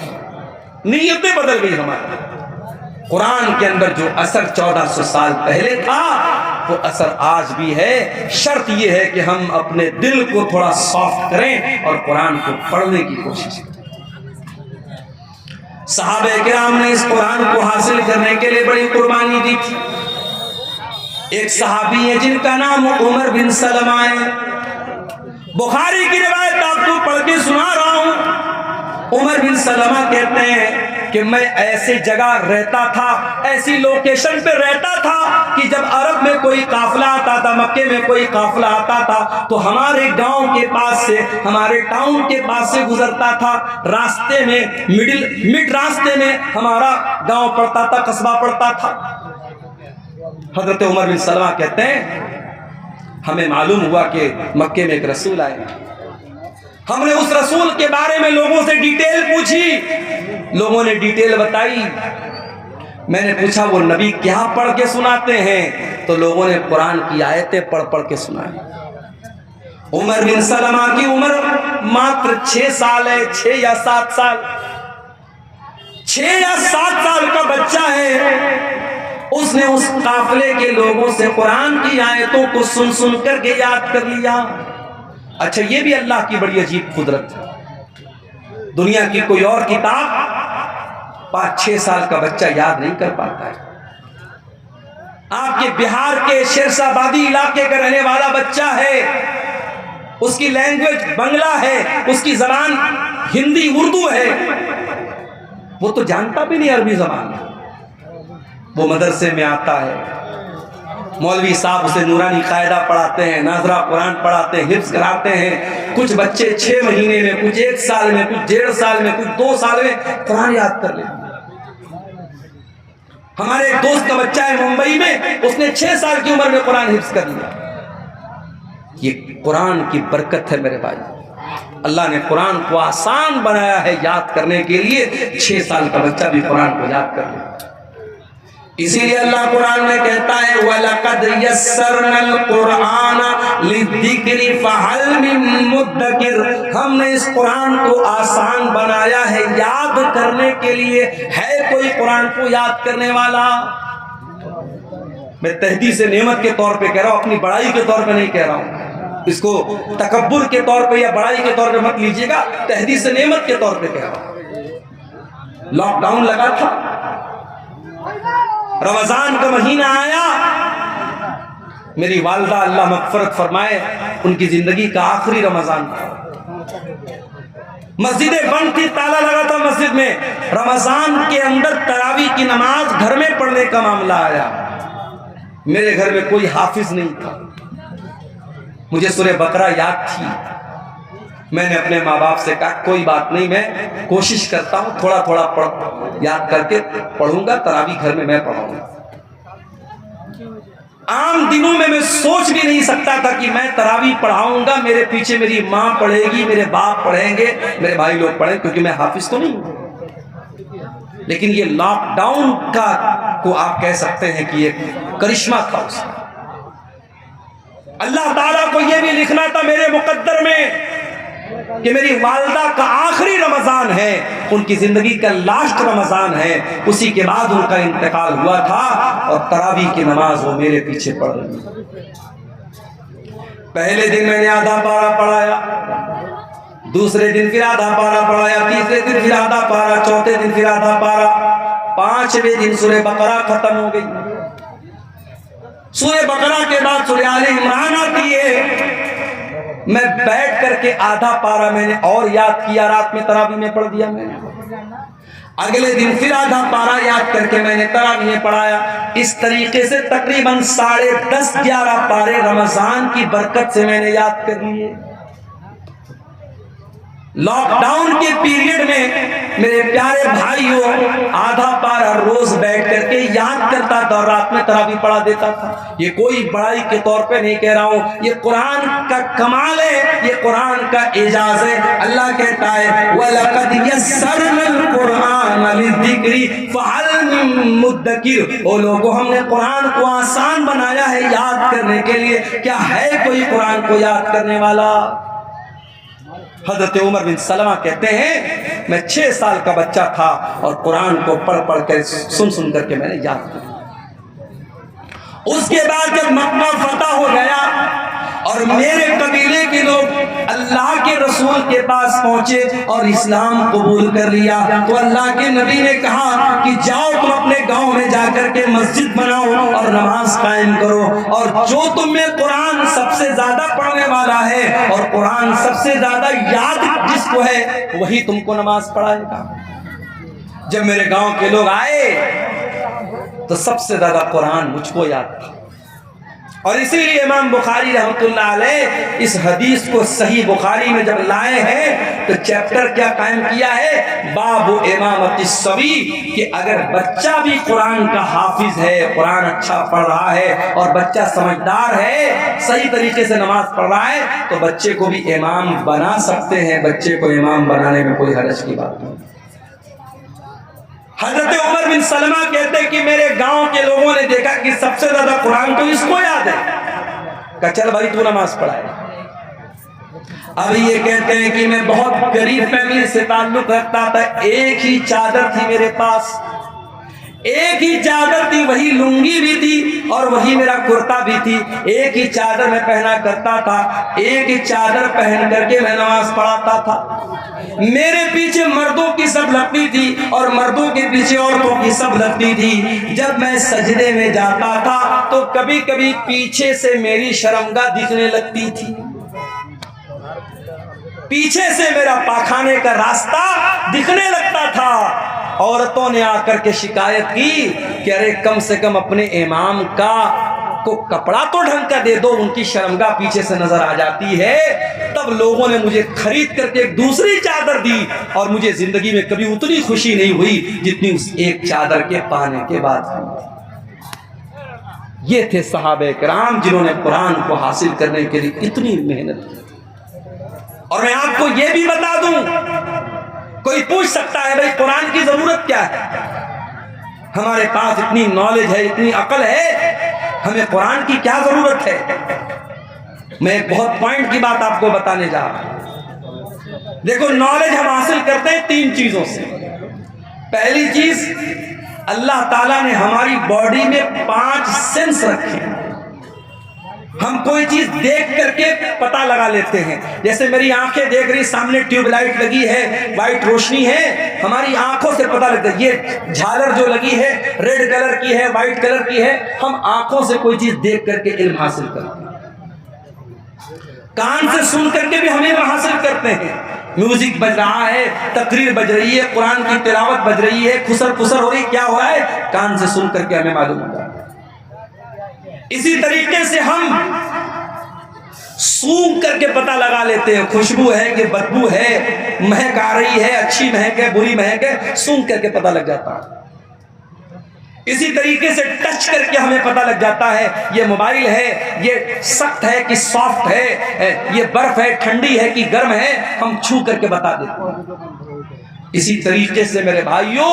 نیتیں بدل گئی ہماری۔ قرآن کے اندر جو اثر 1400 سال پہلے تھا وہ اثر آج بھی ہے، شرط یہ ہے کہ ہم اپنے دل کو تھوڑا سافٹ کریں اور قرآن کو پڑھنے کی کوشش کریں۔ صحابہ کرام نے اس قرآن کو حاصل کرنے کے لیے بڑی قربانی دی تھی۔ ایک صحابی ہے جن کا نام عمر بن سلمہ ہے، بخاری کی روایت آپ کو پڑھ کے سنا رہا ہوں۔ عمر بن سلمہ کہتے ہیں کہ میں ایسی جگہ رہتا تھا، ایسی لوکیشن پہ رہتا تھا کہ جب عرب میں کوئی قافلہ آتا تھا، مکے میں کوئی قافلہ آتا تھا تو ہمارے گاؤں کے پاس سے، ہمارے ٹاؤن کے پاس سے گزرتا تھا، راستے میں مڈ راستے میں ہمارا گاؤں پڑتا تھا، قصبہ پڑتا تھا۔ حضرت عمر بن سلمہ کہتے ہیں ہمیں معلوم ہوا کہ مکے میں ایک رسول آئے، ہم نے اس رسول کے بارے میں لوگوں سے ڈیٹیل پوچھی، لوگوں نے ڈیٹیل بتائی، میں نے پوچھا وہ نبی کیا پڑھ کے سناتے ہیں، تو لوگوں نے قرآن کی آیتیں پڑھ کے سنائی۔ عمر بن سلمہ کی عمر ماتر 6 سال ہے، 6 یا 7 سال، 6 یا 7 سال کا بچہ ہے، اس نے اس قافلے کے لوگوں سے قرآن کی آیتوں کو سن کر کے یاد کر لیا۔ اچھا یہ بھی اللہ کی بڑی عجیب قدرت ہے، دنیا کی کوئی اور کتاب 5-6 سال کا بچہ یاد نہیں کر پاتا ہے۔ آپ کے بہار کے شیرشاہ آبادی علاقے کا رہنے والا بچہ ہے، اس کی لینگویج بنگلہ ہے، اس کی زبان ہندی اردو ہے، وہ تو جانتا بھی نہیں عربی زبان، وہ مدرسے میں آتا ہے، مولوی صاحب اسے نورانی قاعدہ پڑھاتے ہیں، ناظرہ قرآن پڑھاتے ہیں، حفظ کراتے ہیں، کچھ بچے 6 مہینے میں، کچھ 1 سال میں، کچھ 1.5 سال میں، کچھ 2 سال میں قرآن یاد کر لیتے ہیں۔ ہمارے ایک دوست کا بچہ ہے ممبئی میں، اس نے 6 سال کی عمر میں قرآن حفظ کر لیا۔ یہ قرآن کی برکت ہے میرے بھائی، اللہ نے قرآن کو آسان بنایا ہے یاد کرنے کے لیے، 6 سال کا بچہ بھی قرآن کو یاد کر لیا۔ اسی لیے اللہ قرآن میں کہتا ہے وَلَقَدْ يَسَّرْنَا الْقُرْآنَ لِلذِّكْرِ فَهَلْ مِن مُدَّكِرٍ، ہم نے اس قرآن کو آسان بنایا ہے یاد کرنے کے لیے، ہے کوئی قرآن کو یاد کرنے والا؟ میں تحدیث نعمت کے طور پہ کہہ رہا ہوں، اپنی بڑائی کے طور پہ نہیں کہہ رہا ہوں، اس کو تکبر کے طور پہ یا بڑائی کے طور پہ مت لیجیے گا، تحدیث نعمت کے طور پہ کہہ رہا ہوں۔ لاک ڈاؤن لگا تھا، رمضان کا مہینہ آیا، میری والدہ اللہ مغفرت فرمائے، ان کی زندگی کا آخری رمضان تھا، مسجدیں بند تھی، تالا لگا تھا مسجد میں، رمضان کے اندر تراویح کی نماز گھر میں پڑھنے کا معاملہ آیا، میرے گھر میں کوئی حافظ نہیں تھا، مجھے سورہ بقرہ یاد تھی، میں نے اپنے ماں باپ سے کہا کوئی بات نہیں، میں کوشش کرتا ہوں تھوڑا تھوڑا یاد کر کے پڑھوں گا، تراویح گھر میں میں پڑھاؤں گا۔ عام دنوں میں سوچ بھی نہیں سکتا تھا کہ میں تراویح پڑھاؤں گا، میرے پیچھے میری ماں پڑھے گی، میرے باپ پڑھیں گے، میرے بھائی لوگ پڑھیں، کیونکہ میں حافظ تو نہیں ہوں۔ لیکن یہ لاک ڈاؤن کا کو آپ کہہ سکتے ہیں کہ یہ کرشمہ تھا اس کا، اللہ تعالیٰ کو یہ بھی لکھنا تھا میرے مقدر میں کہ میری والدہ کا آخری رمضان ہے، ان کی زندگی کا لاسٹ رمضان ہے، اسی کے بعد ان کا انتقال ہوا تھا، اور تراویح کی نماز وہ میرے پیچھے پڑھ رہی۔ پہلے دن میں نے آدھا پارہ پڑھایا، دوسرے دن پھر آدھا پارہ پڑھایا، تیسرے دن پھر آدھا پارہ، چوتھے دن پھر آدھا پارہ، 5ویں دن سورہ بقرہ ختم ہو گئی۔ سورہ بقرہ کے بعد سورہ آل عمران آتی ہے، میں بیٹھ کر کے آدھا پارہ میں نے اور یاد کیا، رات میں تراویح میں پڑھ دیا میں نے۔ اگلے دن پھر آدھا پارا یاد کر کے میں نے تراویح پڑھایا. اس طریقے سے تقریباً 10:30-11 پارے رمضان کی برکت سے میں نے یاد کر لیے. لاک ڈاؤن کے پیریڈ میں میرے پیارے بھائیوں آدھا پارا روز بیٹھ کر کے یاد کرتا تھا اور رات میں تراویح پڑھا دیتا تھا. یہ کوئی بڑائی کے طور پہ نہیں کہہ رہا ہوں, یہ قرآن کا کمال ہے, یہ قرآن کا اعجاز ہے. اللہ کہتا ہے وَلَقَدْ يَسَّرْنَا الْقُرْآنَ لِلذِّكْرِ فَهَلْ مِن مُدَّكِرٍ. او لوگوں, ہم نے قرآن کو آسان بنایا ہے یاد کرنے کے لیے, کیا ہے کوئی قرآن کو یاد کرنے والا؟ حضرت عمر بن سلمہ کہتے ہیں میں 6 سال کا بچہ تھا اور قرآن کو پڑھ پڑھ کر سن کر کے میں نے یاد کیا. اس کے بعد جب مکہ فتح ہو گیا اور میرے قبیلے کے لوگ اللہ کے رسول کے پاس پہنچے اور اسلام قبول کر لیا, تو اللہ کے نبی نے کہا کہ جاؤ تم اپنے گاؤں میں جا کر کے مسجد بناؤ اور نماز قائم کرو, اور جو تم میں قرآن سب سے زیادہ پڑھنے والا ہے اور قرآن سب سے زیادہ یاد جس کو ہے وہی تم کو نماز پڑھائے گا. جب میرے گاؤں کے لوگ آئے تو سب سے زیادہ قرآن مجھ کو یاد تھا, اور اسی لیے امام بخاری رحمۃ اللہ علیہ اس حدیث کو صحیح بخاری میں جب لائے ہیں تو چیپٹر کیا قائم کیا ہے, باب امامت الصبی, کہ اگر بچہ بھی قرآن کا حافظ ہے, قرآن اچھا پڑھ رہا ہے اور بچہ سمجھدار ہے, صحیح طریقے سے نماز پڑھ رہا ہے, تو بچے کو بھی امام بنا سکتے ہیں. بچے کو امام بنانے میں کوئی حرج کی بات نہیں. حضرت عمر بن سلمہ کہتے کہ میرے گاؤں کے لوگوں نے دیکھا کہ سب سے زیادہ قرآن تو اس کو یاد ہے, کہا چل بھائی تو نماز پڑھائے. اب یہ کہتے ہیں کہ میں بہت غریب فیملی سے تعلق رکھتا تھا, ایک ہی چادر تھی میرے پاس, ایک ہی چادر تھی, وہی لنگی بھی تھی اور وہی میرا کرتا بھی تھی, ایک ہی چادر میں پہنا کرتا تھا, ایک ہی چادر پہن کر کے میں نماز پڑھاتا تھا. میرے پیچھے مردوں کی سب لگتی تھی اور مردوں کے پیچھے عورتوں کی سب لگتی تھی. جب میں سجدے میں جاتا تھا تو کبھی کبھی پیچھے سے میری شرمگاہ دکھنے لگتی تھی, پیچھے سے میرا پاخانے کا راستہ دکھنے لگتا تھا. عورتوں نے آ کر کے شکایت کی کہ ارے کم سے کم اپنے امام کا کو کپڑا تو ڈھنگ کا دے دو, ان کی شرمگاہ پیچھے سے نظر آ جاتی ہے. تب لوگوں نے مجھے خرید کر کے ایک دوسری چادر دی اور مجھے زندگی میں کبھی اتنی خوشی نہیں ہوئی جتنی اس ایک چادر کے پانے کے بعد ہوئی. یہ تھے صحابہ کرام جنہوں نے قرآن کو حاصل کرنے کے لیے اتنی محنت کی. اور میں آپ کو یہ بھی بتا دوں, کوئی پوچھ سکتا ہے بھائی قرآن کی ضرورت کیا ہے, ہمارے پاس اتنی نالج ہے, اتنی عقل ہے, ہمیں قرآن کی کیا ضرورت ہے. میں ایک بہت پوائنٹ کی بات آپ کو بتانے جا رہا ہوں. دیکھو نالج ہم حاصل کرتے ہیں 3 چیزوں سے. پہلی چیز, اللہ تعالیٰ نے ہماری باڈی میں 5 سینس رکھے ہیں. ہم کوئی چیز دیکھ کر کے پتہ لگا لیتے ہیں. جیسے میری آنکھیں دیکھ رہی, سامنے ٹیوب لائٹ لگی ہے, وائٹ روشنی ہے, ہماری آنکھوں سے پتہ لگتا ہے. یہ جھالر جو لگی ہے ریڈ کلر کی ہے, وائٹ کلر کی ہے, ہم آنکھوں سے کوئی چیز دیکھ کر کے علم حاصل کرتے ہیں. کان سے سن کر کے بھی ہم علم حاصل کرتے ہیں. میوزک بج رہا ہے, تقریر بج رہی ہے, قرآن کی تلاوت بج رہی ہے, خسر پسر ہو رہی, کیا ہو رہا ہے, کان سے سن کر کے ہمیں معلوم ہوتا ہے. اسی طریقے سے ہم سونگھ کر کے پتہ لگا لیتے ہیں, خوشبو ہے کہ بدبو ہے, مہک آ رہی ہے, اچھی مہک ہے, بری مہک ہے, سونگھ کر کے پتہ لگ جاتا ہے. اسی طریقے سے ٹچ کر کے ہمیں پتہ لگ جاتا ہے یہ موبائل ہے, یہ سخت ہے کہ سافٹ ہے, یہ برف ہے ٹھنڈی ہے کہ گرم ہے, ہم چھو کر کے بتا دیتے ہیں. اسی طریقے سے میرے بھائیوں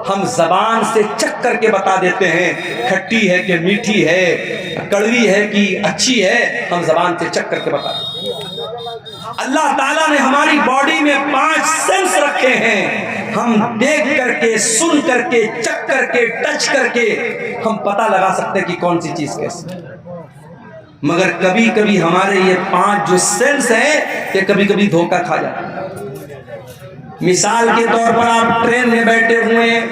ہم زبان سے چکھ کر کے بتا دیتے ہیں کھٹی ہے کہ میٹھی ہے, کڑوی ہے کہ اچھی ہے, ہم زبان سے چکھ کر کے بتا دیتے ہیں. اللہ تعالیٰ نے ہماری باڈی میں 5 سینس رکھے ہیں. ہم دیکھ کر کے, سن کر کے, چکھ کر کے, ٹچ کر کے ہم پتہ لگا سکتے ہیں کہ کون سی چیز کیسی ہے. مگر کبھی کبھی ہمارے یہ 5 جو سینس ہیں یہ کبھی کبھی دھوکہ کھا جاتے ہیں. مثال کے طور پر آپ ٹرین میں بیٹھے ہوئے ہیں,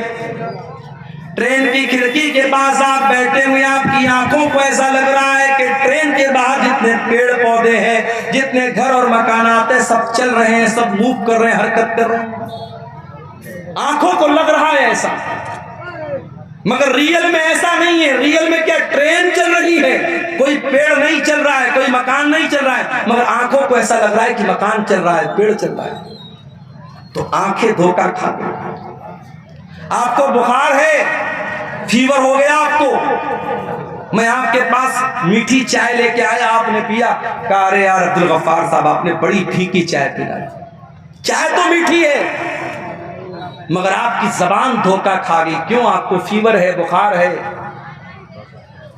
ٹرین کی کھڑکی کے پاس آپ بیٹھے ہوئے, آپ کی آنکھوں کو ایسا لگ رہا ہے کہ ٹرین کے باہر جتنے پیڑ پودے ہیں, جتنے گھر اور مکانات ہیں, سب چل رہے ہیں, سب موو کر رہے ہیں, حرکت کر رہے ہیں. آنکھوں کو لگ رہا ہے ایسا، مگر ریئل میں ایسا نہیں ہے. ریئل میں کیا ٹرین چل رہی ہے، کوئی پیڑ نہیں چل رہا ہے، کوئی مکان نہیں چل رہا ہے، مگر آنکھوں کو ایسا لگ رہا ہے کہ مکان چل رہا ہے، پیڑ چل رہا ہے. تو آنکھیں دھوکہ کھا گئی. آپ کو بخار ہے، فیور ہو گیا آپ کو، میں آپ کے پاس میٹھی چائے لے کے آیا، آپ نے پیا، کہا ارے یار عبد الغفار صاحب آپ نے بڑی پھیکی چائے پلائی. چائے تو میٹھی ہے مگر آپ کی زبان دھوکہ کھا گئی. کیوں؟ آپ کو فیور ہے، بخار ہے.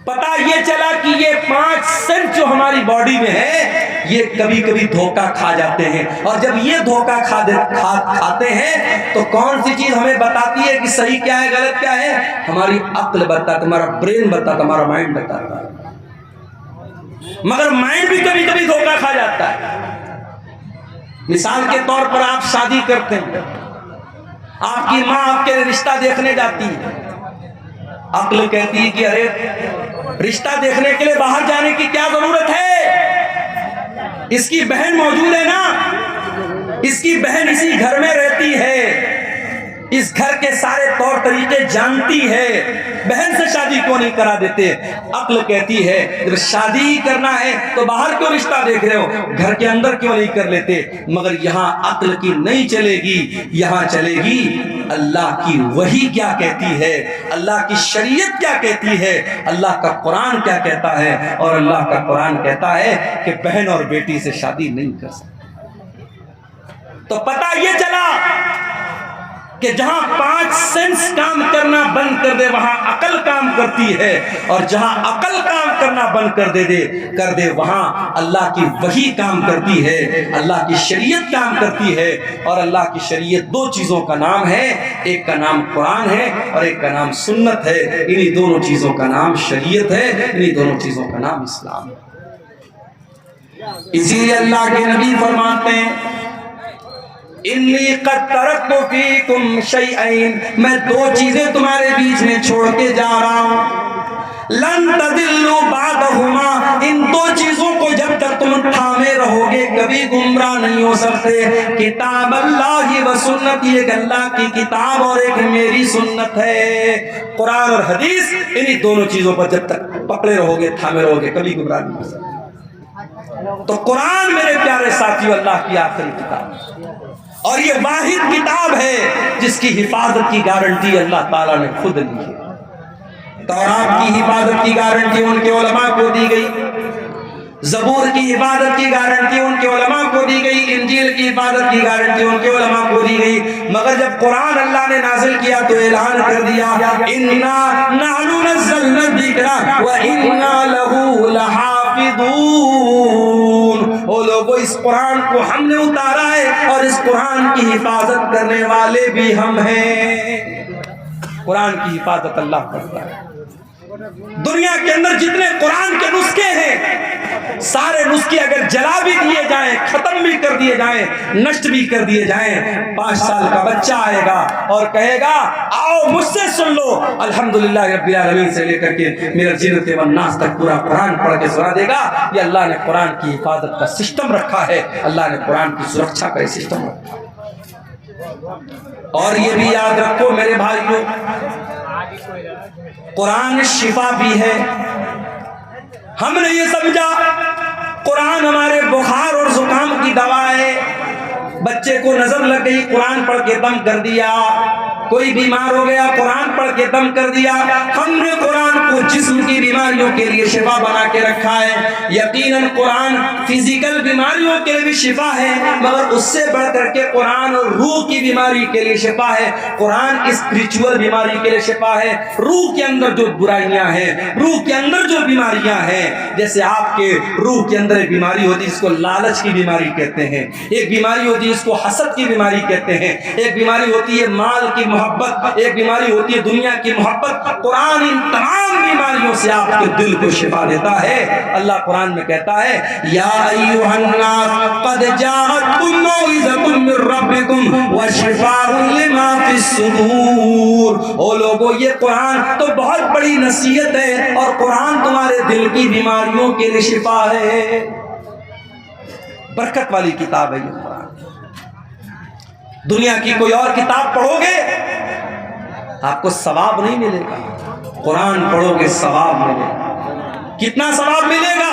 پتا یہ چلا کہ یہ 5 سینس جو ہماری باڈی میں ہے یہ کبھی کبھی دھوکہ کھا جاتے ہیں، اور جب یہ دھوکہ کھاتے ہیں تو کون سی چیز ہمیں بتاتی ہے کہ صحیح کیا ہے غلط کیا ہے؟ ہماری عقل بتاتا، ہمارا برین بتاتا، ہمارا مائنڈ بتاتا ہے. مگر مائنڈ بھی کبھی کبھی دھوکہ کھا جاتا ہے. مثال کے طور پر آپ شادی کرتے ہیں، آپ کی ماں آپ کے رشتہ دیکھنے جاتی ہے، عقل کہتی ہے کہ ارے رشتہ دیکھنے کے لیے باہر جانے کی کیا ضرورت ہے، اس کی بہن موجود ہے نا، اس کی بہن اسی گھر میں رہتی ہے، اس گھر کے سارے طور طریقے جانتی ہے، بہن سے شادی کیوں نہیں کرا دیتے؟ عقل کہتی ہے جب شادی کرنا ہے تو باہر کیوں رشتہ دیکھ رہے ہو، گھر کے اندر کیوں نہیں کر لیتے؟ مگر یہاں عقل کی نہیں چلے گی، یہاں چلے گی اللہ کی وحی کیا کہتی ہے، اللہ کی شریعت کیا کہتی ہے، اللہ کا قرآن کیا کہتا ہے. اور اللہ کا قرآن کہتا ہے کہ بہن اور بیٹی سے شادی نہیں کر سکتے. تو پتہ یہ چلا کہ جہاں 5 سینس کام کرنا بند کر دے وہاں عقل کام کرتی ہے، اور جہاں عقل کام کرنا بند کر دے وہاں اللہ کی وحی کام کرتی ہے، اللہ کی شریعت کام کرتی ہے. اور اللہ کی شریعت 2 چیزوں کا نام ہے، ایک کا نام قرآن ہے اور ایک کا نام سنت ہے. انہی دونوں چیزوں کا نام شریعت ہے، انہی دونوں چیزوں کا نام اسلام ہے. اسی لیے اللہ کے نبی فرماتے ہیں انی قد ترکت فیکم شیئین، میں 2 چیزیں تمہارے بیچ میں چھوڑ کے جا رہا ہوں، لن تضلوا بعدہما، ان 2 چیزوں کو جب تک تم تھامے رہو گے کبھی گمراہ نہیں ہو سکتے. کتاب اللہ و سنت، ایک اللہ کی کتاب اور ایک میری سنت ہے. قرآن اور حدیث، انہی دونوں چیزوں پر جب تک پکڑے رہو گے، تھامے رہو گے، کبھی گمراہ نہیں ہو سکتے. تو قرآن میرے پیارے ساتھیو اللہ کی آخری کتاب، اور یہ واحد کتاب ہے جس کی حفاظت کی گارنٹی اللہ تعالیٰ نے خود لی ہے. تورات کی حفاظت کی گارنٹی ان کے علماء کو دی گئی، زبور کی حفاظت کی گارنٹی ان کے علماء کو دی گئی، انجیل کی حفاظت کی گارنٹی ان کے علماء کو دی گئی. مگر جب قرآن اللہ نے نازل کیا تو اعلان کر دیا اِنَّا نَحْنُ نَزَّلْنَا الذِّكْرَ وَإِنَّا لَهُ لَحَافِظُونَ. وہ لوگوں اس قرآن کو ہم نے اتارا ہے اور اس قرآن کی حفاظت کرنے والے بھی ہم ہیں. قرآن کی حفاظت اللہ کرتا ہے. دنیا کے اندر جتنے قرآن کے نسخے ہیں سارے نسخے اگر جلا بھی دیے جائیں، ختم بھی کر دیے جائیں، نشٹ بھی کر دیے جائیں، 5 سال کا بچہ آئے گا اور کہے گا آؤ مجھ سے سن لو، الحمدللہ رب العالمین سے لے کر کے میرا جنت والناس تک پورا قرآن پڑھ کے سنا دے گا. یہ اللہ نے قرآن کی حفاظت کا سسٹم رکھا ہے، اللہ نے قرآن کی سرکشا کا سسٹم رکھا ہے. اور یہ بھی یاد رکھو میرے بھائیوں، قرآن شفا بھی ہے. ہم نے یہ سمجھا قرآن ہمارے بخار اور زکام کی دوا ہے. بچے کو نظر لگ گئی، قرآن پڑھ کے دم کر دیا. کوئی بیمار ہو گیا، قرآن پڑھ کے دم کر دیا. ہم نے قرآن کو جسم کی بیماریوں کے لیے شفا بنا کے رکھا ہے. یقیناً قرآن فزیکل بیماریوں کے لیے بھی شفا ہے، مگر اس سے بڑھ کر کے قرآن روح کی بیماری کے لیے شفا ہے. قرآن اسپریچول بیماری کے لیے شفا ہے. روح کے اندر جو برائیاں ہیں، روح کے اندر جو بیماریاں ہیں، جیسے آپ کے روح کے اندر ایک بیماری ہوتی ہے جس کو لالچ کی بیماری کہتے ہیں، ایک بیماری ہوتی ہے جس کو حسد کی بیماری کہتے ہیں، ایک بیماری ہوتی ہے مال کی محبت، ایک بیماری ہوتی ہے دنیا کی محبت. قرآن ان تمام بیماریوں سے آپ کے دل کو شفا دیتا ہے. اللہ قرآن میں کہتا ہے یا ایھا الناس قد جاءتکم موعظۃ من ربکم وشفاء لما فی الصدور. او لوگو یہ قرآن تو بہت بڑی نصیحت ہے اور قرآن تمہارے دل کی بیماریوں کے لیے شفا ہے. برکت والی کتاب ہے یہ قرآن. دنیا کی کوئی اور کتاب پڑھو گے آپ کو ثواب نہیں ملے گا، قرآن پڑھو گے ثواب ملے گا۔ کتنا ثواب ملے گا؟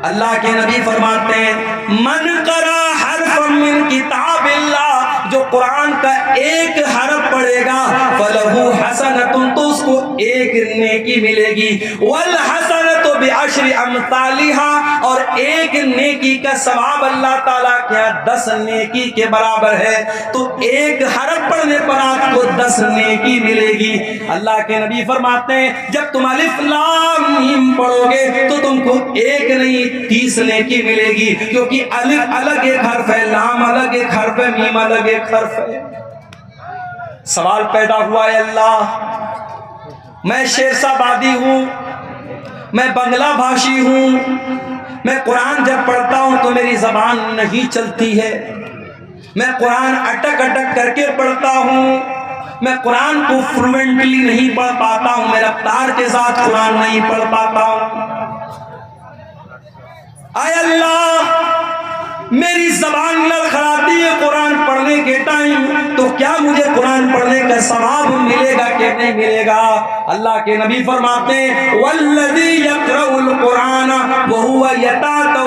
اللہ کے نبی فرماتے ہیں من قرأ حرفا من کتاب اللہ، جو قرآن کا ایک حرف پڑھے گا فلہ حسنۃ، تو اس کو ایک نیکی ملے گی، والحسنۃ بعشر امثالها، اور ایک نیکی کا ثواب اللہ تعالیٰ کے یہاں 10 نیکی کے برابر ہے۔ تو ایک حرف پڑھنے پر آپ کو 10 نیکی ملے گی۔ اللہ کے نبی فرماتے ہیں جب تم الف لام میم پڑھو گے تو تم کو ایک نہیں 30 نیکی ملے گی، کیونکہ الف الگ ایک حرف ہے، لام الگ ایک حرف ہے، میم الگ ایک حرف ہے۔ سوال پیدا ہوا ہے اللہ، میں شیرشاہ آبادی ہوں، میں بنگلہ بھاشی ہوں، میں قرآن جب پڑھتا ہوں تو میری زبان نہیں چلتی ہے، میں قرآن اٹک اٹک کر کے پڑھتا ہوں، میں قرآن کو فلوئنٹلی نہیں پڑھ پاتا ہوں، میں رفتار کے ساتھ قرآن نہیں پڑھ پاتا ہوں۔ اے اللہ، میری زبان لڑکھڑاتی ہے قرآن پڑھنے کے ٹائم، تو کیا مجھے قرآن پڑھنے کا ثواب ملے گا کہ نہیں ملے گا؟ اللہ کے نبی فرماتے ہیں والذی یقرأ القرآن وہو یتعتع،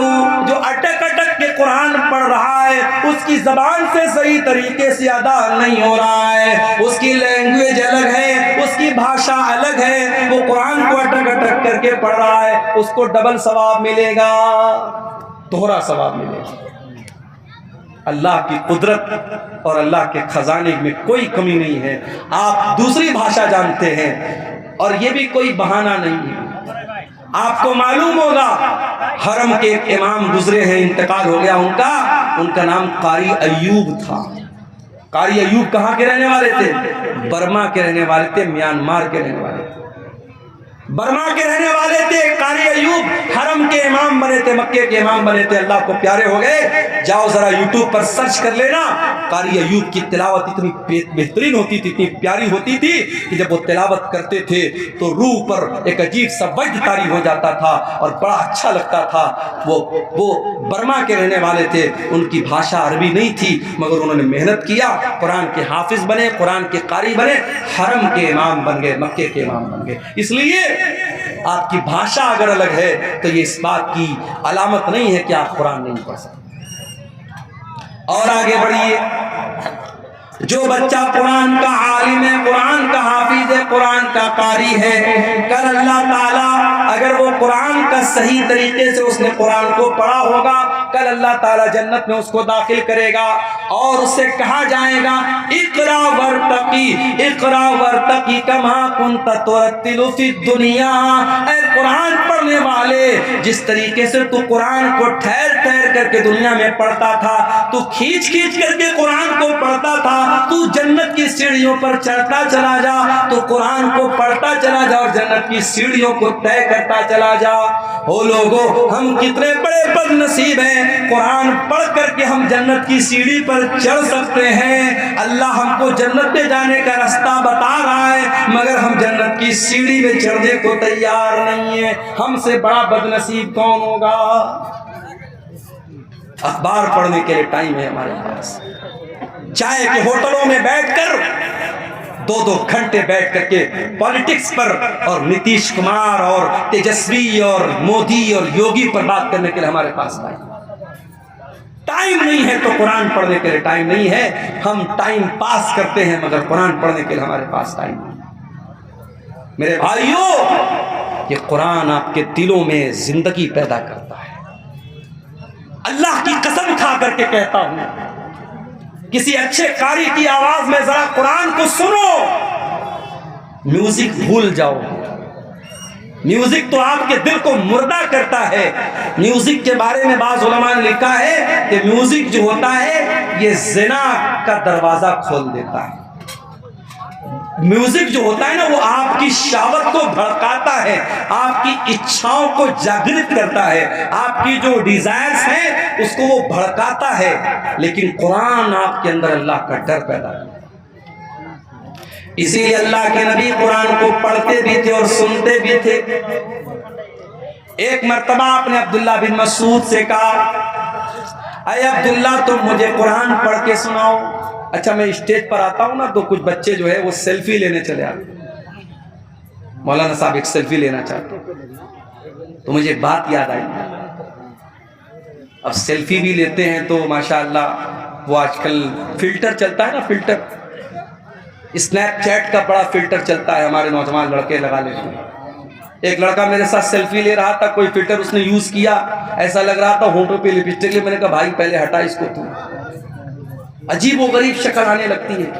جو اٹک اٹک کے قرآن پڑھ رہا ہے اس کی زبان سے صحیح طریقے سے ادا نہیں ہو رہا ہے، اس کی لینگویج الگ ہے، اس کی بھاشا الگ ہے، وہ قرآن کو اٹک اٹک کر کے پڑھ رہا ہے، اس کو ڈبل ثواب ملے گا، دوہرا ثواب ملے گا۔ اللہ کی قدرت اور اللہ کے خزانے میں کوئی کمی نہیں ہے۔ آپ دوسری بھاشا جانتے ہیں اور یہ بھی کوئی بہانہ نہیں ہے۔ آپ کو معلوم ہوگا حرم کے ایک امام گزرے ہیں، انتقال ہو گیا ان کا نام قاری ایوب تھا۔ قاری ایوب کہاں کے رہنے والے تھے؟ برما کے رہنے والے تھے، میانمار کے رہنے والے تھے، برما کے رہنے والے تھے۔ قاری ایوب حرم کے امام بنے تھے، مکے کے امام بنے تھے، اللہ کو پیارے ہو گئے۔ جاؤ ذرا یوٹیوب پر سرچ کر لینا، قاری ایوب کی تلاوت اتنی بہترین ہوتی تھی، اتنی پیاری ہوتی تھی کہ جب وہ تلاوت کرتے تھے تو روح پر ایک عجیب سا وجد طاری ہو جاتا تھا اور بڑا اچھا لگتا تھا۔ وہ برما کے رہنے والے تھے، ان کی بھاشا عربی نہیں تھی، مگر انہوں نے محنت کیا، قرآن کے حافظ بنے، قرآن کے قاری بنے، حرم کے امام بن گئے، مکے کے امام بن گئے۔ اس لیے آپ کی بھاشا اگر الگ ہے تو یہ اس بات کی علامت نہیں ہے کہ آپ قرآن نہیں پڑھ سکتے۔ اور آگے بڑھیے، جو بچہ قرآن کا عالم ہے، قرآن کا حافظ ہے، قرآن کا قاری ہے، کل اللہ تعالیٰ اگر وہ قرآن کا صحیح طریقے سے اس نے قرآن کو پڑھا ہوگا، کل اللہ تعالیٰ جنت میں اس کو داخل کرے گا اور اس سے کہا جائے گا اقرا ورتقی، اقرا ورتقی کما کنت ترتل فی الدنیا۔ اے قرآن پڑھنے والے، جس طریقے سے تو قرآن کو ٹھہر ٹھہر کر کے دنیا میں پڑھتا تھا، تو کھینچ کھینچ کر کے قرآن کو پڑھتا تھا، تو جنت کی سیڑھیوں پر چڑھتا چلا جا، تو قرآن کو پڑھتا چلا جا اور جنت کی سیڑھیوں کو طے کرتا چلا جا۔ او لوگو، ہم کتنے بڑے بد نصیب ہیں، قرآن پڑھ کر کے ہم جنت کی سیڑھی پر چڑھ سکتے ہیں، اللہ ہم کو جنت میں جانے کا راستہ بتا رہا ہے، مگر ہم جنت کی سیڑھی میں چڑھنے کو تیار نہیں ہیں۔ ہم سے بڑا بد نصیب کون ہوگا؟ اخبار پڑھنے کے لیے ٹائم ہے ہمارے پاس، چائے کے ہوٹلوں میں بیٹھ کر 2-2 گھنٹے بیٹھ کر کے پالیٹکس پر اور نتیش کمار اور تیجسوی اور مودی اور یوگی پر بات کرنے کے لیے ہمارے پاس ٹائم نہیں ہے، تو قرآن پڑھنے کے لیے ٹائم نہیں ہے۔ ہم ٹائم پاس کرتے ہیں مگر قرآن پڑھنے کے لیے ہمارے پاس ٹائم نہیں ہے۔ میرے بھائیوں، یہ قرآن آپ کے دلوں میں زندگی پیدا کرتا ہے۔ اللہ کی قسم کھا کر کے کہتا ہوں، کسی اچھے قاری کی آواز میں ذرا قرآن کو سنو، میوزک بھول جاؤ۔ میوزک تو آپ کے دل کو مردہ کرتا ہے۔ میوزک کے بارے میں بعض علماء نے لکھا ہے کہ میوزک جو ہوتا ہے یہ زنا کا دروازہ کھول دیتا ہے۔ میوزک جو ہوتا ہے نا، وہ آپ کی شہوت کو بھڑکاتا ہے، آپ کی اچھاؤں کو جاگرت کرتا ہے، آپ کی جو ڈیزائرز ہیں اس کو وہ بھڑکاتا ہے، لیکن قرآن آپ کے اندر اللہ کا ڈر پیدا کرتا ہے۔ اسی لیے اللہ کے نبی قرآن کو پڑھتے بھی تھے اور سنتے بھی تھے۔ ایک مرتبہ آپ نے عبداللہ بن مسعود سے کہا اے عبداللہ تم مجھے قرآن پڑھ کے سناؤ. اچھا میں اسٹیج پر آتا ہوں نا تو کچھ بچے جو ہے وہ سیلفی لینے چلے آتے. مولانا صاحب ایک سیلفی لینا چاہتے تو مجھے ایک بات یاد آئی. اب سیلفی بھی لیتے ہیں تو ماشاءاللہ وہ آج کل فلٹر چلتا ہے نا, فلٹر, اسنیپ چیٹ کا بڑا فلٹر چلتا ہے, ہمارے نوجوان لڑکے لگا لیتے ہیں. ایک لڑکا میرے ساتھ سیلفی لے رہا تھا, کوئی فلٹر اس نے یوز کیا, ایسا لگ رہا تھا ہونٹوں پہ لپسٹک. میں نے کہا بھائی پہلے ہٹا اس کو, تو عجیب و غریب شکل آنے لگتی ہے.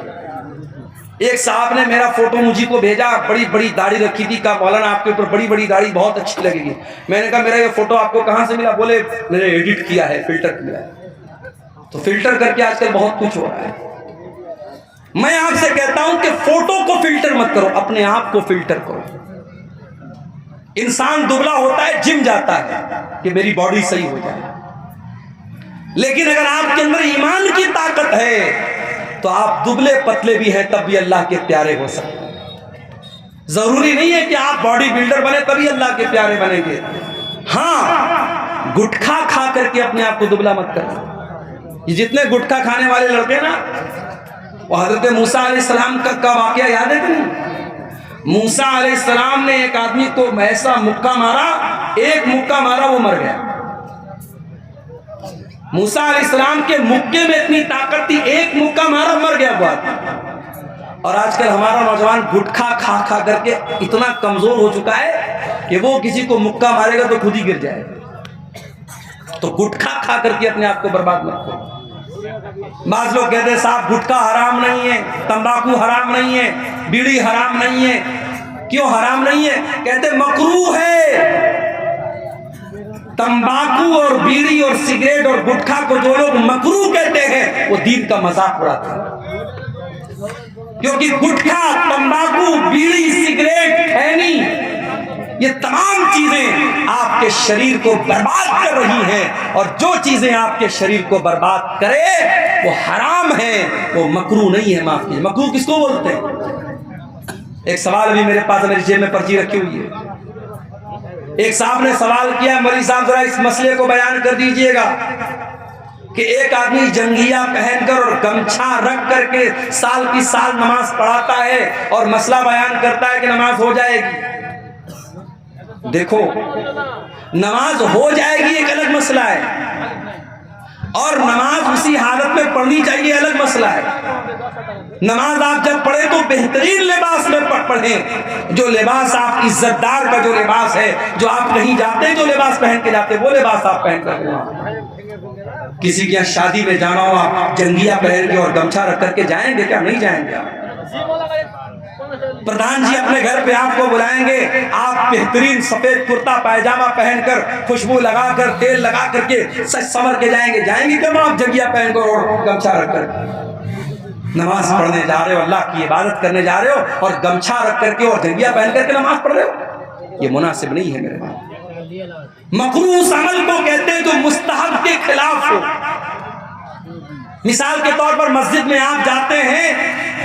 ایک صاحب نے میرا فوٹو مجھے کو بھیجا, بڑی بڑی داڑھی رکھی تھی, کہا مولانا آپ کے اوپر بڑی بڑی داڑھی بہت اچھی لگے گی. میں نے کہا میرا یہ فوٹو آپ کو کہاں سے ملا؟ بولے میں نے ایڈٹ کیا ہے, فلٹر کیا ہے. تو فلٹر کر کے آج کل بہت کچھ ہو رہا ہے. میں آپ سے کہتا ہوں کہ فوٹو کو فلٹر مت کرو, اپنے آپ کو فلٹر کرو. انسان دبلا ہوتا ہے, جم جاتا ہے کہ میری باڈی صحیح ہو جائے, لیکن اگر آپ کے اندر ایمان کی طاقت ہے تو آپ دبلے پتلے بھی ہیں تب بھی اللہ کے پیارے ہو سکتے ہیں. ضروری نہیں ہے کہ آپ باڈی بلڈر بنے تبھی اللہ کے پیارے بنیں گے. ہاں, گٹکھا کھا کر کے اپنے آپ کو دبلا مت کرنا. یہ جتنے گٹکھا کھانے والے لڑکے نا, وہ حضرت موسیٰ علیہ السلام کا واقعہ یاد ہے کہ نہیں؟ موسیٰ علیہ السلام نے ایک آدمی کو ایسا مکہ مارا, ایک مکہ مارا وہ مر گیا. موسیٰ علیہ السلام کے مکے میں اتنی طاقت تھی, ایک مکہ مارا مر گیا وہ آدمی. اور آج کل ہمارا نوجوان گٹکھا کھا کھا کر کے اتنا کمزور ہو چکا ہے کہ وہ کسی کو مکہ مارے گا تو خود ہی گر جائے گا. تو گٹکھا کھا کر کے اپنے آپ کو برباد مت کرو. بعض لوگ کہتے ہیں صاحب گٹکا حرام نہیں ہے, تمباکو حرام نہیں ہے, بیڑی حرام نہیں ہے. کیوں حرام نہیں ہے؟ کہتے مکروہ ہے. تمباکو اور بیڑی اور سگریٹ اور گٹکا کو جو لوگ مکروہ کہتے ہیں وہ دین کا مذاق اڑاتے ہیں. کیونکہ گٹکا, تمباکو, بیڑی, سگریٹ, کھینی, یہ تمام چیزیں آپ کے شریر کو برباد کر رہی ہیں, اور جو چیزیں آپ کے شریر کو برباد کرے وہ حرام ہیں, وہ مکروہ نہیں ہے. معاف کیجیے, مکروہ کس کو بولتے ہیں؟ ایک سوال بھی میرے پاس, میری جیب میں پرچی رکھی ہوئی ہے. ایک صاحب نے سوال کیا, مولوی صاحب ذرا اس مسئلے کو بیان کر دیجئے گا کہ ایک آدمی جنگیہ پہن کر اور گمچھا رکھ کر کے سال کی سال نماز پڑھاتا ہے اور مسئلہ بیان کرتا ہے کہ نماز ہو جائے گی. دیکھو, نماز ہو جائے گی ایک الگ مسئلہ ہے, اور نماز اسی حالت میں پڑھنی چاہیے الگ مسئلہ ہے. نماز آپ جب پڑھیں تو بہترین لباس میں پڑھیں, جو لباس آپ عزت دار کا جو لباس ہے, جو آپ کہیں جاتے ہیں جو لباس پہن کے جاتے ہیں وہ لباس آپ پہن کر کے. کسی کے شادی میں جانا ہو, آپ جنگیہ پہن کے اور گمچھا رکھ کر کے جائیں گے کیا؟ نہیں جائیں گے. پردھان جی اپنے گھر پہ آپ کو بلائیں گے, آپ بہترین سفید کرتا پائجامہ پہن کر, خوشبو لگا کر, تیل لگا کر کے سج سنور کے جائیں گے. جائیں گے کیوں آپ جنگیہ پہن کر اور گمچھا رکھ کر؟ نماز پڑھنے جا رہے ہو, اللہ کی عبادت کرنے جا رہے ہو, اور گمچھا رکھ کر کے اور جنگیہ پہن کر کے نماز پڑھ رہے ہو, یہ مناسب نہیں ہے میرے بھائی. مکروہ اس عمل کو کہتے ہیں جو مستحب کے خلاف ہو. مثال کے طور پر مسجد میں آپ جاتے ہیں,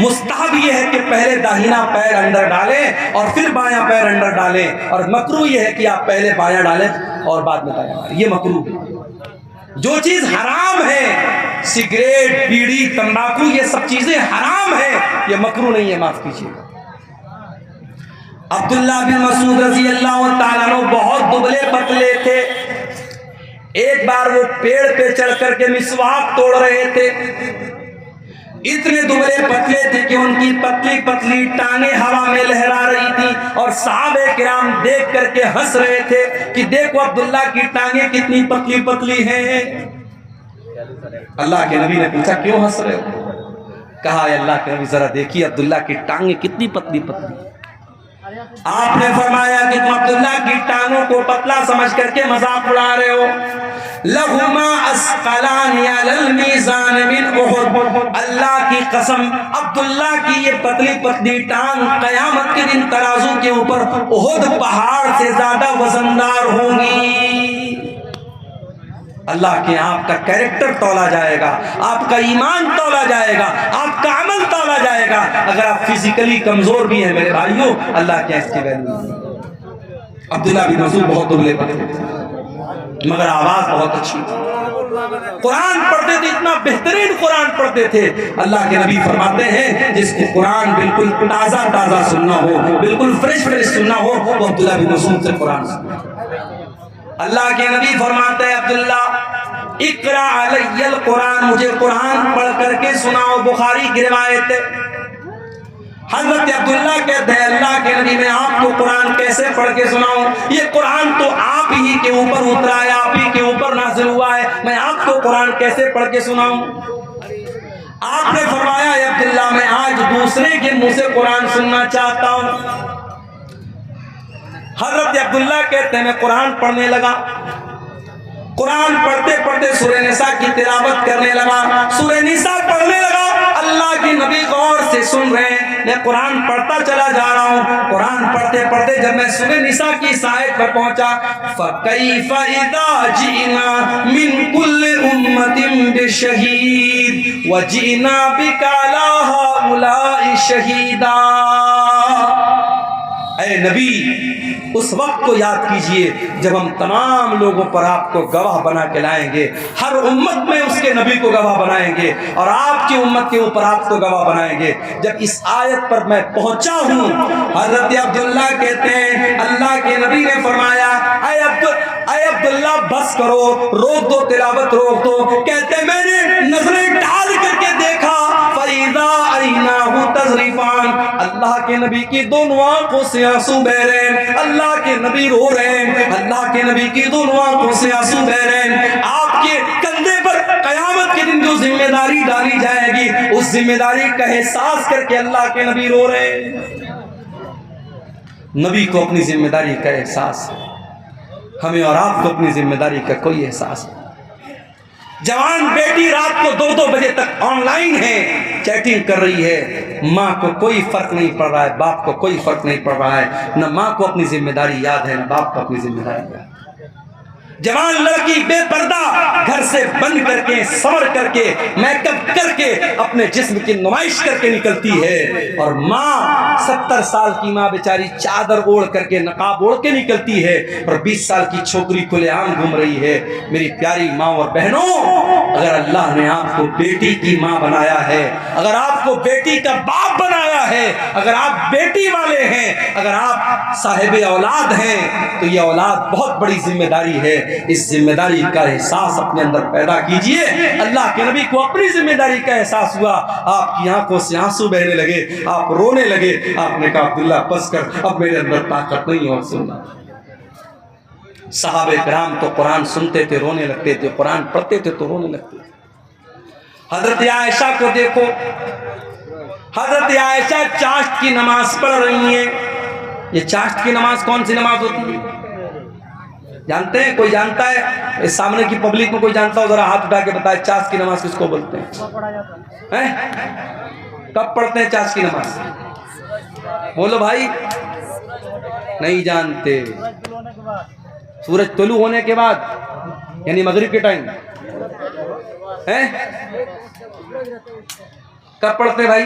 مستحب یہ ہے کہ پہلے داہنا پیر اندر ڈالیں اور پھر بایاں پیر اندر ڈالیں, اور مکروہ یہ ہے کہ آپ پہلے بایاں ڈالیں اور بعد میں دایاں ڈالیں. یہ مکروہ ہے. جو چیز حرام ہے, سگریٹ, بیڑی, تمباکو, یہ سب چیزیں حرام ہیں, یہ مکروہ نہیں ہے. معاف کیجیے. عبداللہ بن مسعود رضی اللہ تعالیٰ عنہ بہت دبلے پتلے تھے. ایک بار وہ پیڑ پہ چڑھ کر کے مسواک توڑ رہے تھے. اتنے دبلے پتلے تھے کہ ان کی پتلی پتلی ٹانگیں ہوا میں لہرا رہی تھی, اور صحابہ کرام دیکھ کر کے ہنس رہے تھے کہ دیکھو عبداللہ کی ٹانگیں کتنی پتلی پتلی ہیں. اللہ کے نبی نے پوچھا کیوں ہنس رہے ہو؟ کہا اے اللہ کے نبی ذرا دیکھیے عبداللہ کی ٹانگیں کتنی پتلی پتلی. آپ نے فرمایا کہ تم عبداللہ کی ٹانگوں کو پتلا سمجھ کر کے مذاق اڑا رہے ہو. لہما اسقلان علی المیزان من احد, اللہ کی قسم عبداللہ کی یہ پتلی پتلی ٹانگ قیامت کے دن ترازو کے اوپر احد پہاڑ سے زیادہ وزندار ہوں گی. اللہ کے آپ کا کیریکٹر تولا جائے گا, آپ کا ایمان تولا جائے گا, آپ کا عمل تولا جائے گا. اگر آپ فزیکلی کمزور بھی ہیں میرے بھائیوں, اللہ کے اس کی ویلیو. عبداللہ بن مسعود بہت دبلے پتلے تھے. مگر آواز بہت اچھی تھی. قرآن پڑھتے تھے, اتنا بہترین قرآن پڑھتے تھے. اللہ کے نبی فرماتے ہیں جس کو قرآن بالکل تازہ تازہ سننا ہو, بالکل فریش فریش سننا ہو, وہ عبداللہ بن مسعود سے قرآن سننا. اللہ کے نبی فرماتے ہیں عبداللہ اقرا علی القرآن, مجھے قرآن پڑھ کر کے سناؤ. بخاری کی روایت ہے. حضرت عبداللہ کہتے ہیں اللہ کے نبی میں آپ کو قرآن کیسے پڑھ کے سناؤں, یہ قرآن تو آپ ہی کے اوپر اترا ہے, آپ ہی کے اوپر نازل ہوا ہے, میں آپ کو قرآن کیسے پڑھ کے سناؤں. آپ نے فرمایا اے عبداللہ میں آج دوسرے کے منہ سے قرآن سننا چاہتا ہوں. حضرت عبداللہ کہتے ہیں میں قرآن پڑھنے لگا. قرآن پڑھتے پڑھتے سورہ نساء کی تلاوت کرنے لگا. سورہ نساء پڑھنے لگا. اللہ کی نبی غور سے سن رہے ہیں, میں قرآن پڑھتا چلا جا رہا ہوں. قرآن پڑھتے پڑھتے جب میں سورہ نساء کی اس آیت پر پہنچا, فَكَيْفَ إِذَا جِئْنَا مِنْ كُلِّ أُمَّةٍ بِشَهِيدٍ وَجِئْنَا بِكَ عَلَىٰ هَٰؤُلَاءِ شَهِيدًا. اے نبی اس وقت کو یاد کیجئے جب ہم تمام لوگوں پر آپ کو گواہ بنا کے لائیں گے. ہر امت میں اس کے نبی کو گواہ بنائیں گے اور آپ کی امت کے اوپر آپ کو گواہ بنائیں گے. جب اس آیت پر میں پہنچا ہوں, حضرت عبداللہ کہتے ہیں اللہ کے نبی نے فرمایا اے عبداللہ بس کرو, روک دو تلاوت, روک دو. کہتے میں نے نظریں ڈال کر کے دیکھا فَإِذَا عَيْنَاهُ تَذْرِفَانِ, اللہ کے نبی کی دونوں آنکھوں سے آنسو بہ رہے ہیں. اللہ کے نبی رو رہے ہیں, اللہ کے نبی کی دونوں آنکھوں سے آنسو بہ رہے ہیں. آپ کے کندھے پر قیامت کے دن جو ذمہ داری ڈالی جائے گی اس ذمہ داری کا احساس کر کے اللہ کے نبی رو رہے ہیں. نبی کو اپنی ذمہ داری کا احساس ہے, ہمیں اور آپ کو اپنی ذمہ داری کا کوئی احساس نہیں. جوان بیٹی رات کو 2-2 بجے تک آن لائن ہے, چیٹنگ کر رہی ہے. ماں کو کوئی فرق نہیں پڑ رہا ہے, باپ کو کوئی فرق نہیں پڑ رہا ہے. نہ ماں کو اپنی ذمہ داری یاد ہے, نہ باپ کو اپنی ذمہ داری یاد ہے. جوان لڑکی بے پردہ گھر سے بند کر کے, سور کر کے, میک اپ کر کے, اپنے جسم کی نمائش کر کے نکلتی ہے. اور ماں 70 سال کی ماں بیچاری چادر اوڑھ کر کے, نقاب اوڑھ کے نکلتی ہے, اور 20 سال کی چھوکری کھلے عام گھوم رہی ہے. میری پیاری ماں اور بہنوں, اگر اللہ نے آپ کو بیٹی کی ماں بنایا ہے, اگر آپ کو بیٹی کا باپ بنایا ہے, اگر آپ بیٹی والے ہیں, اگر آپ صاحب اولاد ہیں, تو یہ اولاد بہت بڑی ذمہ داری ہے. اس ذمہ داری کا احساس اپنے اندر پیدا کیجئے. اللہ کے نبی کو اپنی ذمہ داری کا احساس ہوا, آپ کی آنکھوں سے آنسو بہنے لگے, آپ رونے لگے. آپ نے کہا عبداللہ بس کر, اب میرے اندر طاقت نہیں اور سننا. صحابہ کرام تو قرآن سنتے تھے رونے لگتے تھے, قرآن پڑھتے تھے تو رونے لگتے تھے. حضرت عائشہ کو دیکھو, حضرت عائشہ چاشت کی نماز پڑھ رہی ہیں. یہ چاشت کی نماز کون سی نماز ہوتی ہے جانتے ہیں؟ کوئی جانتا ہے؟ اس سامنے کی پبلک میں کوئی جانتا ہو ذرا ہاتھ اٹھا کے بتائے چاشت کی نماز کس کو بولتے ہیں؟ کب پڑھتے ہیں چاشت کی نماز؟ بولو بھائی, نہیں جانتے. سورج طلوع ہونے کے بعد, یعنی مغرب کے ٹائم. کب پڑھتے بھائی؟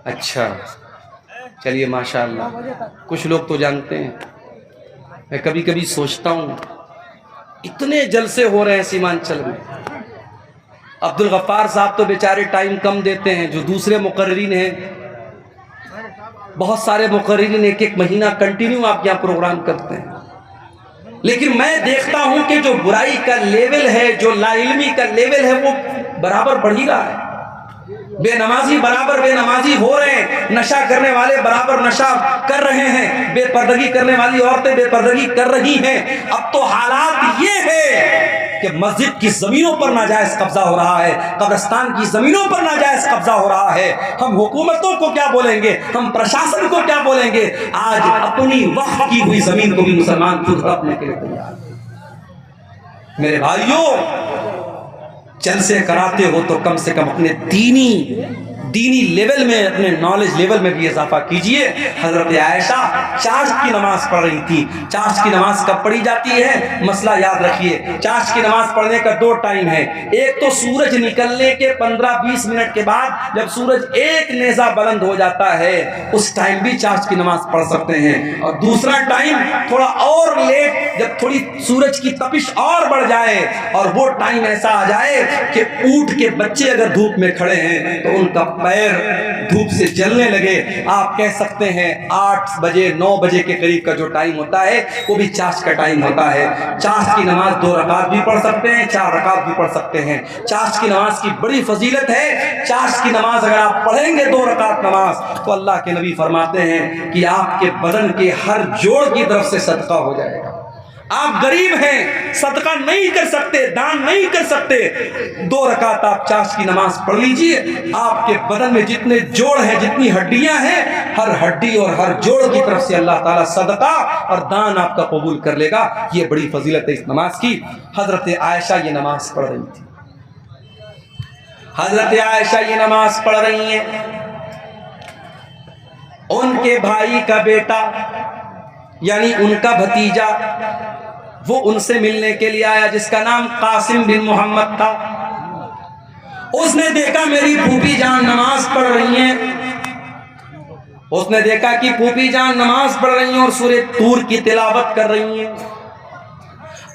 اچھا چلیے ماشاءاللہ, کچھ لوگ تو جانتے ہیں. میں کبھی کبھی سوچتا ہوں اتنے جلسے ہو رہے ہیں سیمانچل میں, عبد الغفار صاحب تو بیچارے ٹائم کم دیتے ہیں, جو دوسرے مقررین ہیں بہت سارے مقررین 1 مہینہ کنٹینیو آپ یہاں پروگرام کرتے ہیں. لیکن میں دیکھتا ہوں کہ جو برائی کا لیول ہے, جو لا علمی کا لیول ہے, وہ برابر بڑھ ہی رہا ہے. بے نمازی برابر بے نمازی ہو رہے ہیں, نشہ کرنے والے برابر نشہ کر رہے ہیں, بے پردگی کرنے والی عورتیں بے پردگی کر رہی ہیں. اب تو حالات یہ ہے کہ مسجد کی زمینوں پر ناجائز قبضہ ہو رہا ہے, قبرستان کی زمینوں پر ناجائز قبضہ ہو رہا ہے. ہم حکومتوں کو کیا بولیں گے, ہم پرشاسن کو کیا بولیں گے؟ آج اپنی وقف کی ہوئی زمین کو بھی مسلمان خود ہڑپنے کے لیے تیار. میرے بھائیوں, جلسے کراتے ہو تو کم سے کم اپنے دینی دینی لیول میں، اپنے نالج لیول میں بھی اضافہ کیجئے۔ حضرت عائشہ چاشت کی نماز پڑھ رہی تھی۔ چاشت کی نماز کب پڑھی جاتی ہے؟ مسئلہ یاد رکھیے، چاشت کی نماز پڑھنے کا 2 ٹائم ہے۔ ایک تو سورج نکلنے کے 15-20 منٹ کے بعد جب سورج ایک نیزہ بلند ہو جاتا ہے اس ٹائم بھی چاشت کی نماز پڑھ سکتے ہیں، اور دوسرا ٹائم تھوڑا اور لیٹ، جب تھوڑی سورج کی تپش اور بڑھ جائے اور وہ ٹائم ایسا آ جائے کہ اونٹ کے بچے اگر دھوپ میں کھڑے ہیں تو ان کا پیر دھوپ سے جلنے لگے، آپ کہہ سکتے ہیں 8 بجے 9 بجے کے قریب کا جو ٹائم ہوتا ہے وہ بھی چاشت کا ٹائم ہوتا ہے۔ چاشت کی نماز 2 رکعت بھی پڑھ سکتے ہیں، 4 رکعت بھی پڑھ سکتے ہیں۔ چاشت کی نماز کی بڑی فضیلت ہے۔ چاشت کی نماز اگر آپ پڑھیں گے 2 رکعت نماز تو اللہ کے نبی فرماتے ہیں کہ آپ کے بدن کے ہر جوڑ کی طرف سے صدقہ ہو جائے گا۔ آپ غریب ہیں، صدقہ نہیں کر سکتے، دان نہیں کر سکتے، 2 رکعت آپ چاشت کی نماز پڑھ لیجئے، آپ کے بدن میں جتنے جوڑ ہیں، جتنی ہڈیاں ہیں، ہر ہڈی اور ہر جوڑ کی طرف سے اللہ تعالیٰ صدقہ اور دان آپ کا قبول کر لے گا۔ یہ بڑی فضیلت ہے اس نماز کی۔ حضرت عائشہ یہ نماز پڑھ رہی تھی، حضرت عائشہ یہ نماز پڑھ رہی ہیں، ان کے بھائی کا بیٹا یعنی ان کا بھتیجا وہ ان سے ملنے کے لیے آیا جس کا نام قاسم بن محمد تھا۔ اس نے دیکھا میری پھوپھی جان نماز پڑھ رہی ہیں، اس نے دیکھا کہ پھوپھی جان نماز پڑھ رہی ہیں اور سورہ طور کی تلاوت کر رہی ہیں،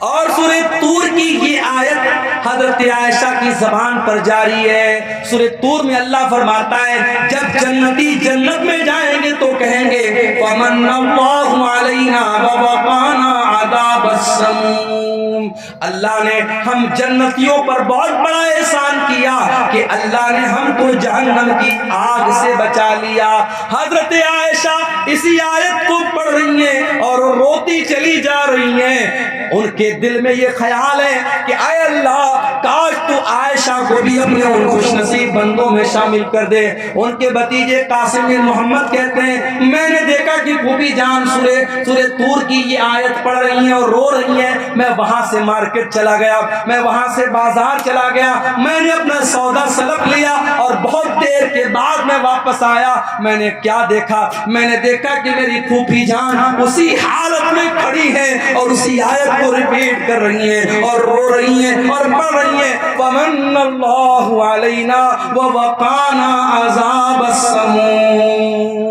اور سورہ طور کی یہ آیت حضرت عائشہ کی زبان پر جاری ہے۔ سورہ طور میں اللہ فرماتا ہے جب جنتی جنت میں جائیں گے تو کہیں گے وَمَنَّ اللَّهُ عَلَيْنَا وَوَقَانَا عَذَابَ السَّمُومِ، اللہ نے ہم جنتیوں پر بہت بڑا احسان کیا کہ اللہ نے ہم کو جہنم کی آگ سے بچا لیا۔ حضرت عائشہ اسی آیت کو پڑھ رہی ہیں اور روتی چلی جا رہی ہیں۔ ان کے دل میں یہ خیال ہے کہ اے اللہ کاش تو عائشہ کو بھی اپنے ان خوش نصیب بندوں میں شامل کر دے۔ ان کے بھتیجے قاسم بن محمد کہتے ہیں میں نے دیکھا کہ پھوپھی جان سورہ طور کی یہ آیت پڑھ رہی ہیں اور رو رہی ہیں، میں وہاں سے مارکیٹ چلا گیا، میں وہاں سے بازار چلا گیا، میں نے اپنا سودا سلپ لیا اور بہت دیر کے بعد میں واپس آیا۔ میں نے کیا دیکھا؟ میں نے دیکھا کہ میری پھوپھی جان اسی حالت میں کھڑی ہے اور اسی آیت کو ریپیٹ کر رہی ہیں اور رو رہی ہیں اور پڑھ رہی ہیں وَمَنَّ اللَّهُ عَلَيْنَا وَوَقَانَا عَذَابَ السَّمُومِ۔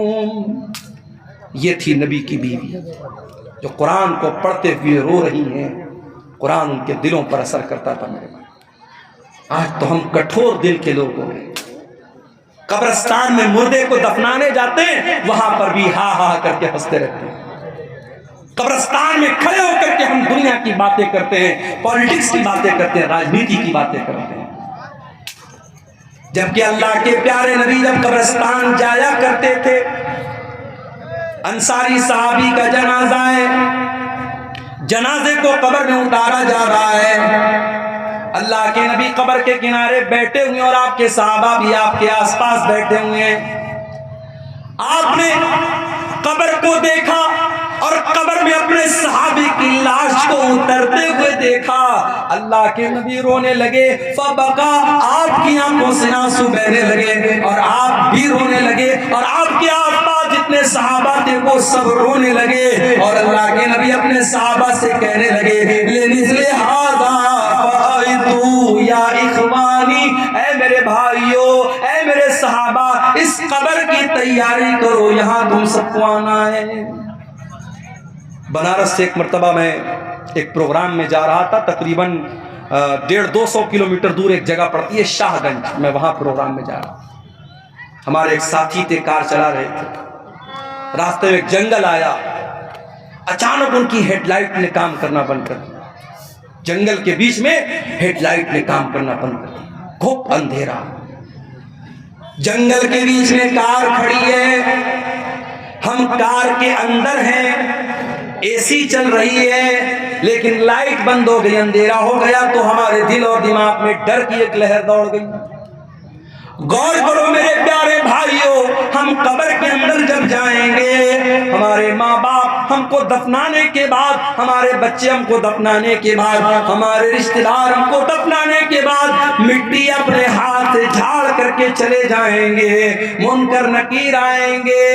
یہ تھی نبی کی بیوی جو قرآن کو پڑھتے ہوئے رو رہی ہیں، قرآن ان کے دلوں پر اثر کرتا تھا۔ میرے بھائی آج تو ہم کٹھور دل کے لوگ ہو گئے، قبرستان میں مردے کو دفنانے جاتے ہیں وہاں پر بھی ہا ہا کر کے ہنستے رہتے ہیں، قبرستان میں کھڑے ہو کر کے ہم دنیا کی باتیں کرتے ہیں، پالیٹکس کی باتیں کرتے ہیں، راجنیتی کی باتیں کرتے ہیں، جبکہ اللہ کے پیارے نبی جب قبرستان جایا کرتے تھے، انصاری صحابی کا جنازہ ہے، جنازے کو قبر میں اتارا جا رہا ہے، اللہ کے نبی قبر کے کنارے بیٹھے ہوئے اور آپ کے صحابہ بھی آپ کے آس پاس بیٹھے ہوئے ہیں۔ آپ نے قبر کو دیکھا اور قبر میں اپنے صحابی کی لاش کو اترتے ہوئے دیکھا، اللہ کے نبی رونے لگے، فبکا، آپ کی آنکھوں سے آنسو بہنے لگے اور آپ بھی رونے لگے اور آپ کے آس پاس جتنے صحابہ تھے وہ سب رونے لگے، اور اللہ کے نبی اپنے صحابہ سے کہنے لگے لِمِثْلِ هَذَا فَأَعِدُوا یا اخوانی، اے میرے بھائیو، اے میرے صحابہ، اس قبر کی تیاری کرو، یہاں تم سب کو آنا ہے۔ بنارس سے ایک مرتبہ میں ایک پروگرام میں جا رہا تھا، تقریباً 150-200 کلومیٹر دور ایک جگہ پڑتی ہے شاہ گنج، میں وہاں پروگرام میں جا رہا تھا۔ ہمارے ایک ساتھی تھے، کار چلا رہے تھے، راستے میں ایک جنگل آیا، اچانک ان کی ہیڈ لائٹ نے کام کرنا بند کر دیا، جنگل کے بیچ میں ہیڈ لائٹ نے کام کرنا بند کر دیا، گھپ اندھیرا، جنگل کے بیچ میں کار کھڑی ہے، ہم کار کے اندر ہیں، اے سی چل رہی ہے لیکن لائٹ بند ہو گئی، اندھیرا ہو گیا، تو ہمارے دل اور دماغ میں ڈر کی ایک لہر دوڑ گئی۔ غور کرو میرے پیارے بھائیوں، ہم قبر کے اندر جب جائیں گے، ہمارے ماں باپ ہم کو دفنانے کے بعد، ہمارے بچے ہم کو دفنانے کے بعد، ہمارے رشتہ دار ہم کو دفنانے کے بعد مٹی اپنے ہاتھ سے جھاڑ کر کے چلے جائیں گے، منکر نکیر آئیں گے،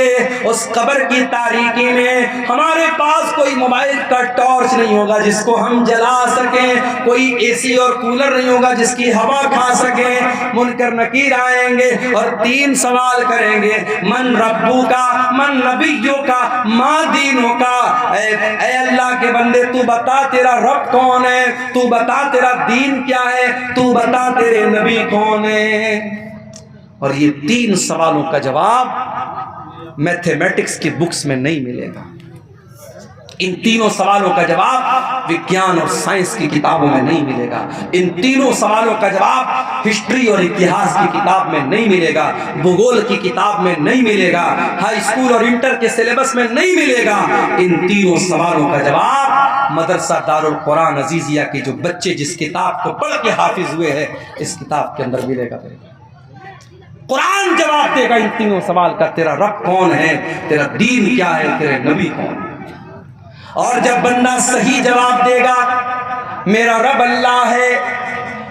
اس قبر کی تاریکی میں ہمارے پاس کوئی موبائل کا ٹارچ نہیں ہوگا جس کو ہم جلا سکیں، کوئی اے سی اور کولر نہیں ہوگا جس کی ہوا کھا سکیں۔ منکر نکیر آئیں گے اور 3 سوال کریں گے، من ربو کا، من نبیوں کا، ما دینوں کا۔ اے اللہ کے بندے تو بتا تیرا رب کون ہے، تو بتا تیرا دین کیا ہے، تو بتا تیرے نبی کون ہے۔ اور یہ 3 سوالوں کا جواب میتھمیٹکس کی بکس میں نہیں ملے گا، ان تینوں سوالوں کا جواب وگیان اور سائنس کی کتابوں میں نہیں ملے گا، ان تینوں سوالوں کا جواب ہسٹری اور اتہاس کی کتاب میں نہیں ملے گا، بھگول کی کتاب میں نہیں ملے گا، ہائی اسکول اور انٹر کے سلیبس میں نہیں ملے گا۔ ان تینوں سوالوں کا جواب مدرسہ دارالقرآن عزیزیہ کے جو بچے جس کتاب کو پڑھ کے حافظ ہوئے ہیں اس کتاب کے اندر ملے گا۔ قرآن جواب دے گا ان تینوں سوال کا، تیرا رب کون ہے، تیرا دین کیا ہے، تیرے نبی کون ہے۔ اور جب بندہ صحیح جواب دے گا، میرا رب اللہ ہے،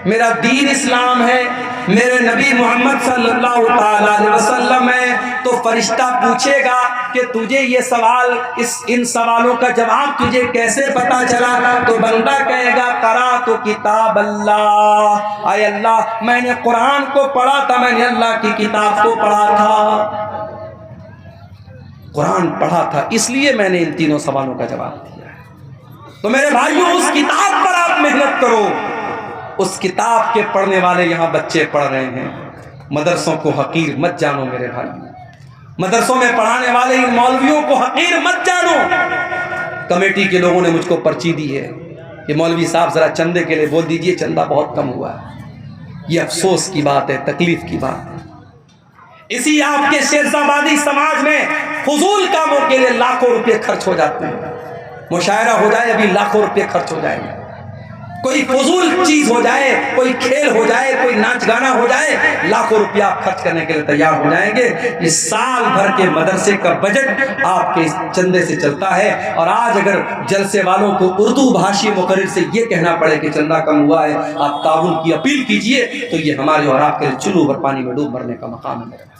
میرا دین اسلام ہے، میرے نبی محمد صلی اللہ علیہ وسلم ہے، تو فرشتہ پوچھے گا کہ تجھے یہ سوال، ان سوالوں کا جواب تجھے کیسے پتا چلا؟ تو بندہ کہے گا قرأت کتاب اللہ، اے اللہ میں نے قرآن کو پڑھا تھا، میں نے اللہ کی کتاب کو پڑھا تھا، قرآن پڑھا تھا، اس لیے میں نے ان تینوں سوالوں کا جواب دیا ہے۔ تو میرے بھائیوں اس کتاب پر آپ محنت کرو، اس کتاب کے پڑھنے والے یہاں بچے پڑھ رہے ہیں۔ مدرسوں کو حقیر مت جانو میرے بھائیوں، مدرسوں میں پڑھانے والے ان مولویوں کو حقیر مت جانو۔ کمیٹی کے لوگوں نے مجھ کو پرچی دی ہے کہ مولوی صاحب ذرا چندے کے لیے بول دیجئے، چندہ بہت کم ہوا ہے۔ یہ افسوس کی بات ہے، تکلیف کی بات ہے۔ اسی آپ کے شیرزابادی سماج میں فضول کاموں کے لیے لاکھوں روپے خرچ ہو جاتے ہیں، مشاعرہ ہو جائے ابھی لاکھوں روپے خرچ ہو جائیں گے، کوئی فضول چیز ہو جائے، کوئی کھیل ہو جائے، کوئی ناچ گانا ہو جائے، لاکھوں روپیہ آپ خرچ کرنے کے لیے تیار ہو جائیں گے۔ اس سال بھر کے مدرسے کا بجٹ آپ کے چندے سے چلتا ہے، اور آج اگر جلسے والوں کو اردو بھاشی مقرر سے یہ کہنا پڑے کہ چندہ کم ہوا ہے، آپ تعاون کی اپیل کیجئے، تو یہ ہمارے اور آپ کے چلو بھر پانی میں ڈوب مرنے کا مقام ہے۔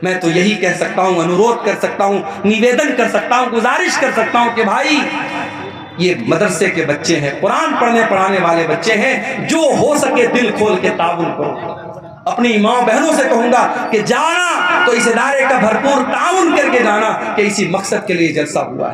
میں تو یہی کہہ سکتا ہوں، انورودھ کر سکتا ہوں، نویدن کر سکتا ہوں، گزارش کر سکتا ہوں کہ بھائی یہ مدرسے کے بچے ہیں، قرآن پڑھنے پڑھانے والے بچے ہیں، جو ہو سکے دل کھول کے تعاون کرو۔ اپنی ماں بہنوں سے کہوں گا کہ جانا تو اس ادارے کا بھرپور تعاون کر کے جانا کہ اسی مقصد کے لیے جلسہ ہوا ہے۔